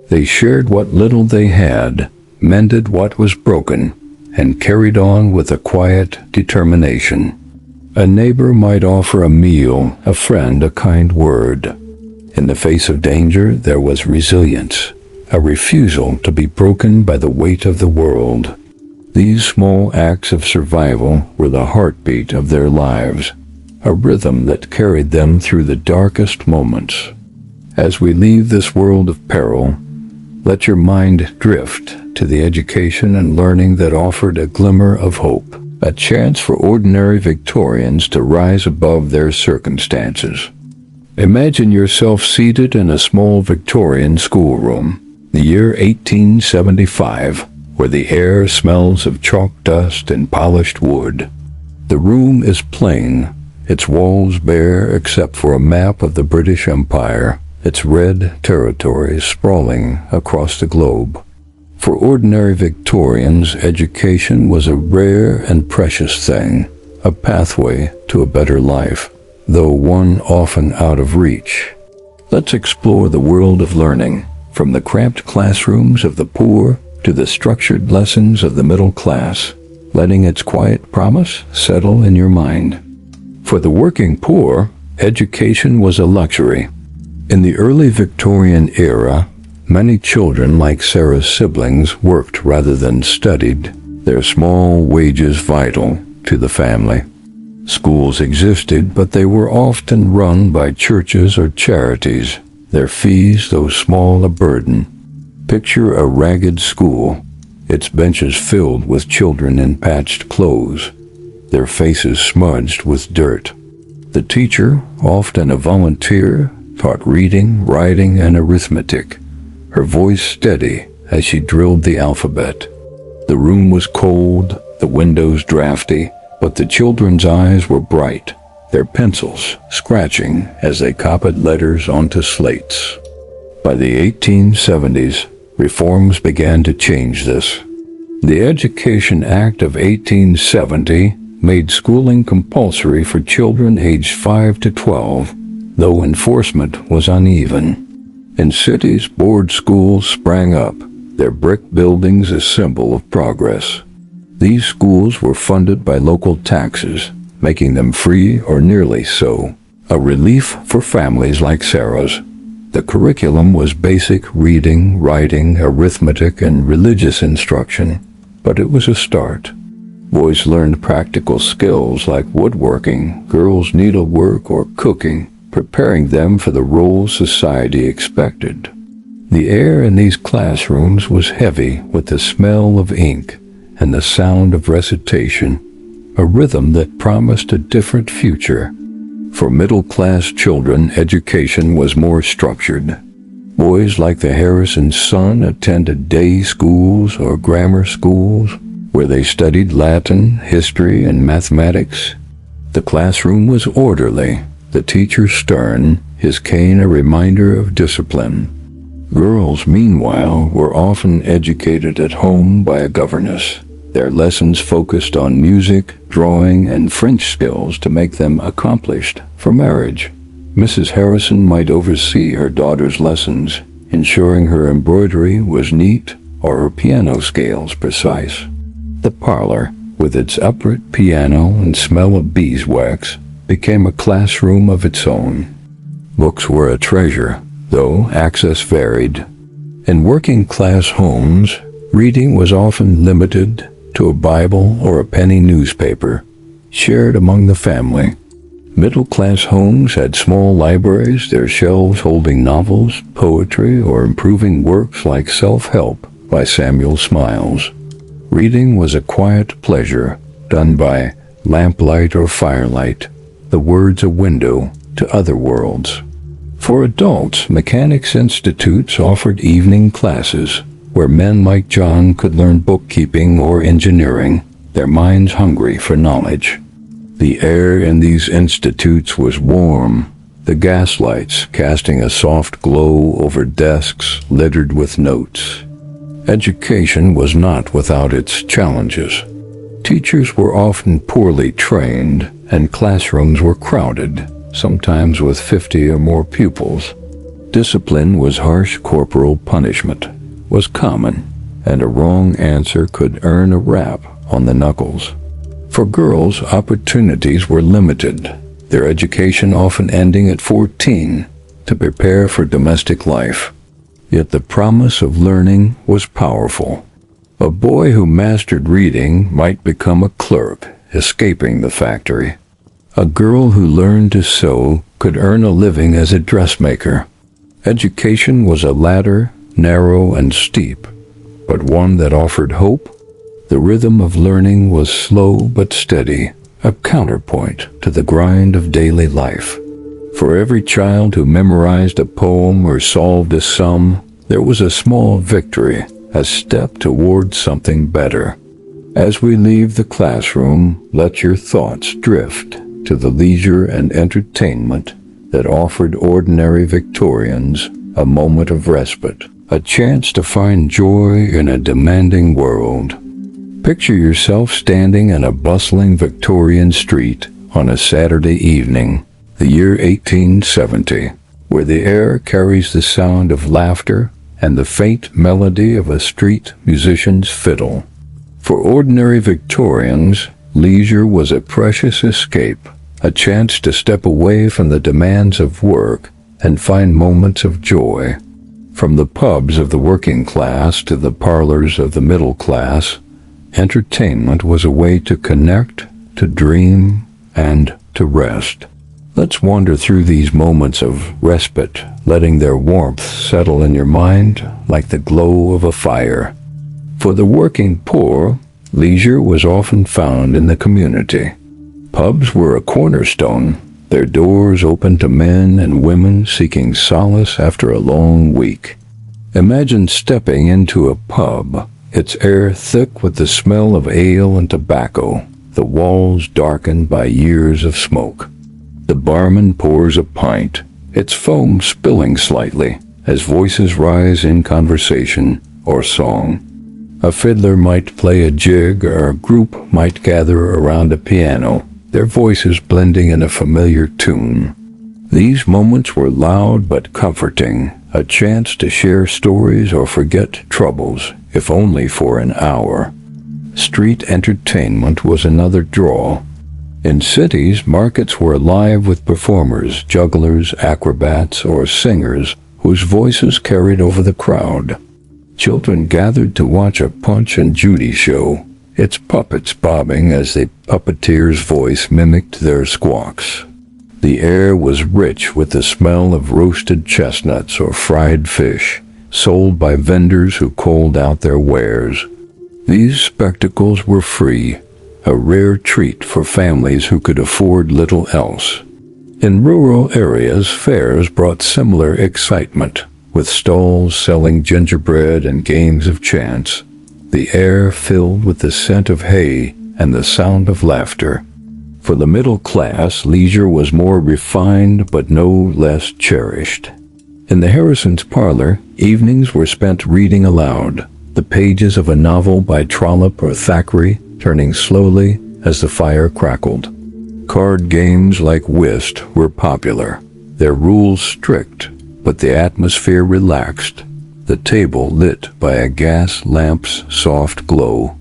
A: They shared what little they had, mended what was broken, and carried on with a quiet determination. A neighbor might offer a meal, a friend a kind word. In the face of danger, there was resilience, a refusal to be broken by the weight of the world. These small acts of survival were the heartbeat of their lives, a rhythm that carried them through the darkest moments. As we leave this world of peril, let your mind drift to the education and learning that offered a glimmer of hope, a chance for ordinary Victorians to rise above their circumstances. Imagine yourself seated in a small Victorian schoolroom, the year 1875, where the air smells of chalk dust and polished wood. The room is plain, its walls bare except for a map of the British Empire, its red territories sprawling across the globe. For ordinary Victorians, education was a rare and precious thing, a pathway to a better life, though one often out of reach. Let's explore the world of learning, from the cramped classrooms of the poor to the structured lessons of the middle class, letting its quiet promise settle in your mind. For the working poor, education was a luxury. In the early Victorian era, many children, like Sarah's siblings, worked rather than studied, their small wages vital to the family. Schools existed, but they were often run by churches or charities, their fees, though small, a burden. Picture a ragged school, its benches filled with children in patched clothes, their faces smudged with dirt. The teacher, often a volunteer, taught reading, writing, and arithmetic, her voice steady as she drilled the alphabet. The room was cold, the windows drafty, but the children's eyes were bright, their pencils scratching as they copied letters onto slates. By the 1870s, reforms began to change this. The Education Act of 1870 made schooling compulsory for children aged 5 to 12, though enforcement was uneven. In cities, board schools sprang up, their brick buildings a symbol of progress. These schools were funded by local taxes, making them free or nearly so, a relief for families like Sarah's. The curriculum was basic reading, writing, arithmetic, and religious instruction, but it was a start. Boys learned practical skills like woodworking, girls needlework, or cooking, preparing them for the roles society expected. The air in these classrooms was heavy with the smell of ink and the sound of recitation, a rhythm that promised a different future. For middle-class children, education was more structured. Boys like the Harrison's son attended day schools or grammar schools, where they studied Latin, history, and mathematics. The classroom was orderly, the teacher stern, his cane a reminder of discipline. Girls, meanwhile, were often educated at home by a governess. Their lessons focused on music, drawing, and French skills to make them accomplished for marriage. Mrs. Harrison might oversee her daughter's lessons, ensuring her embroidery was neat or her piano scales precise. The parlor, with its upright piano and smell of beeswax, became a classroom of its own. Books were a treasure, though access varied. In working-class homes, reading was often limited to a Bible or a penny newspaper, shared among the family. Middle-class homes had small libraries, their shelves holding novels, poetry, or improving works like Self-Help by Samuel Smiles. Reading was a quiet pleasure, done by lamplight or firelight, the words a window to other worlds. For adults, mechanics institutes offered evening classes where men like John could learn bookkeeping or engineering, their minds hungry for knowledge. The air in these institutes was warm, the gaslights casting a soft glow over desks littered with notes. Education was not without its challenges. Teachers were often poorly trained, and classrooms were crowded, sometimes with 50 or more pupils. Discipline was harsh. Corporal punishment was common, and a wrong answer could earn a rap on the knuckles. For girls, opportunities were limited, their education often ending at 14 to prepare for domestic life. Yet the promise of learning was powerful. A boy who mastered reading might become a clerk, escaping the factory. A girl who learned to sew could earn a living as a dressmaker. Education was a ladder, narrow and steep, but one that offered hope. The rhythm of learning was slow but steady, a counterpoint to the grind of daily life. For every child who memorized a poem or solved a sum, there was a small victory, a step toward something better. As we leave the classroom, let your thoughts drift to the leisure and entertainment that offered ordinary Victorians a moment of respite, a chance to find joy in a demanding world. Picture yourself standing in a bustling Victorian street on a Saturday evening, the year 1870, where the air carries the sound of laughter and the faint melody of a street musician's fiddle. For ordinary Victorians, leisure was a precious escape, a chance to step away from the demands of work and find moments of joy. From the pubs of the working class to the parlors of the middle class, entertainment was a way to connect, to dream, and to rest. Let's wander through these moments of respite, letting their warmth settle in your mind like the glow of a fire. For the working poor, leisure was often found in the community. Pubs were a cornerstone, their doors open to men and women seeking solace after a long week. Imagine stepping into a pub, its air thick with the smell of ale and tobacco, the walls darkened by years of smoke. The barman pours a pint, its foam spilling slightly as voices rise in conversation or song. A fiddler might play a jig, or a group might gather around a piano, their voices blending in a familiar tune. These moments were loud but comforting, a chance to share stories or forget troubles, if only for an hour. Street entertainment was another draw. In cities, markets were alive with performers, jugglers, acrobats, or singers whose voices carried over the crowd. Children gathered to watch a Punch and Judy show, its puppets bobbing as the puppeteer's voice mimicked their squawks. The air was rich with the smell of roasted chestnuts or fried fish, sold by vendors who called out their wares. These spectacles were free, a rare treat for families who could afford little else. In rural areas, fairs brought similar excitement, with stalls selling gingerbread and games of chance, the air filled with the scent of hay and the sound of laughter. For the middle class, leisure was more refined but no less cherished. In the Harrison's parlor, evenings were spent reading aloud, the pages of a novel by Trollope or Thackeray turning slowly as the fire crackled. Card games like whist were popular, their rules strict, but the atmosphere relaxed, the table lit by a gas lamp's soft glow.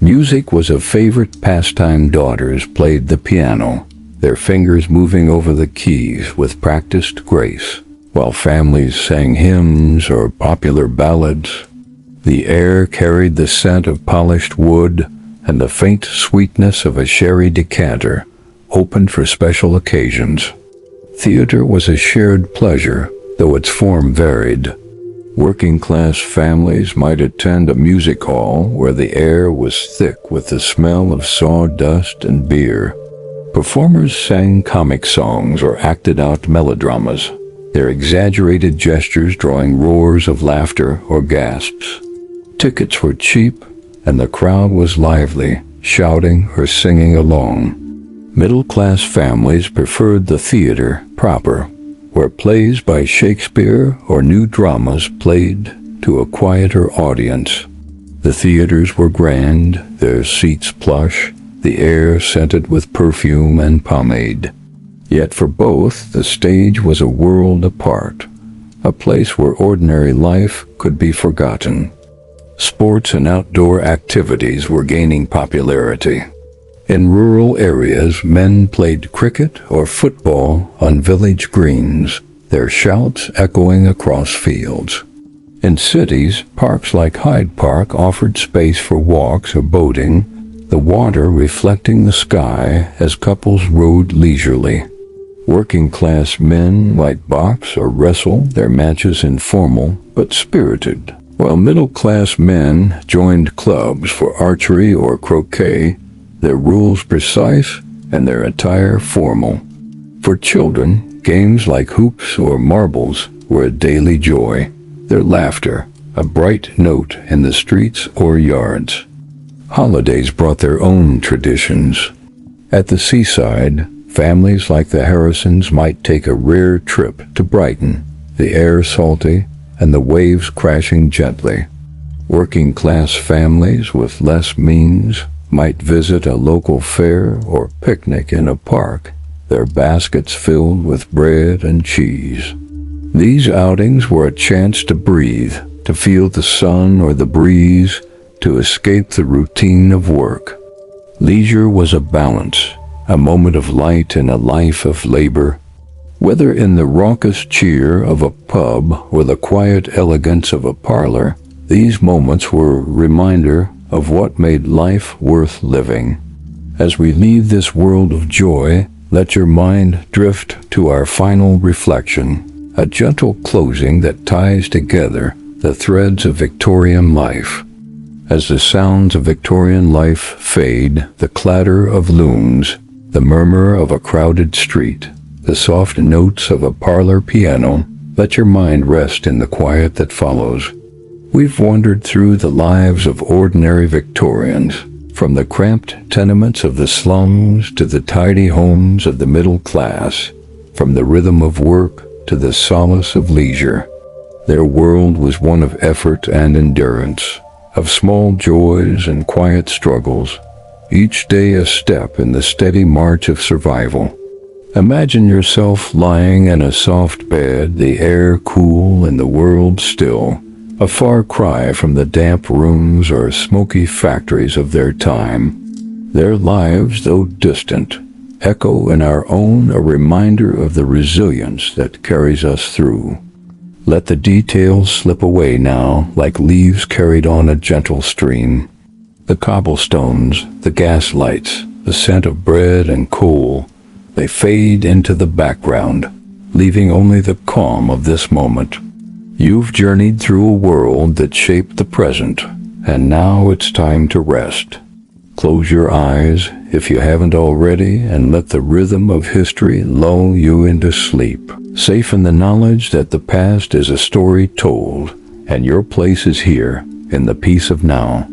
A: Music was a favorite pastime. Daughters played the piano, their fingers moving over the keys with practiced grace, while families sang hymns or popular ballads. The air carried the scent of polished wood and the faint sweetness of a sherry decanter, opened for special occasions. Theater was a shared pleasure, though its form varied. Working-class families might attend a music hall where the air was thick with the smell of sawdust and beer. Performers sang comic songs or acted out melodramas, their exaggerated gestures drawing roars of laughter or gasps. Tickets were cheap, and the crowd was lively, shouting or singing along. Middle-class families preferred the theater proper, where plays by Shakespeare or new dramas played to a quieter audience. The theaters were grand, their seats plush, the air scented with perfume and pomade. Yet for both, the stage was a world apart, a place where ordinary life could be forgotten. Sports and outdoor activities were gaining popularity. In rural areas, men played cricket or football on village greens, their shouts echoing across fields. In cities, parks like Hyde Park offered space for walks or boating, the water reflecting the sky as couples rode leisurely. Working-class men might box or wrestle, their matches informal but spirited, while middle-class men joined clubs for archery or croquet, their rules precise and their attire formal. For children, games like hoops or marbles were a daily joy, their laughter a bright note in the streets or yards. Holidays brought their own traditions. At the seaside, families like the Harrisons might take a rare trip to Brighton, the air salty and the waves crashing gently. Working-class families with less means might visit a local fair or picnic in a park, their baskets filled with bread and cheese. These outings were a chance to breathe, to feel the sun or the breeze, to escape the routine of work. Leisure was a balance, a moment of light in a life of labor. Whether in the raucous cheer of a pub or the quiet elegance of a parlor, these moments were a reminder of what made life worth living. As we leave this world of joy, let your mind drift to our final reflection, a gentle closing that ties together the threads of Victorian life. As the sounds of Victorian life fade, the clatter of looms, the murmur of a crowded street, the soft notes of a parlor piano, let your mind rest in the quiet that follows. We've wandered through the lives of ordinary Victorians, from the cramped tenements of the slums to the tidy homes of the middle class, from the rhythm of work to the solace of leisure. Their world was one of effort and endurance, of small joys and quiet struggles, each day a step in the steady march of survival. Imagine yourself lying in a soft bed, the air cool and the world still, a far cry from the damp rooms or smoky factories of their time. Their lives, though distant, echo in our own, a reminder of the resilience that carries us through. Let the details slip away now, like leaves carried on a gentle stream. The cobblestones, the gas lights, the scent of bread and coal, they fade into the background, leaving only the calm of this moment. You've journeyed through a world that shaped the present, and now it's time to rest. Close your eyes, if you haven't already, and let the rhythm of history lull you into sleep, safe in the knowledge that the past is a story told, and your place is here, in the peace of now.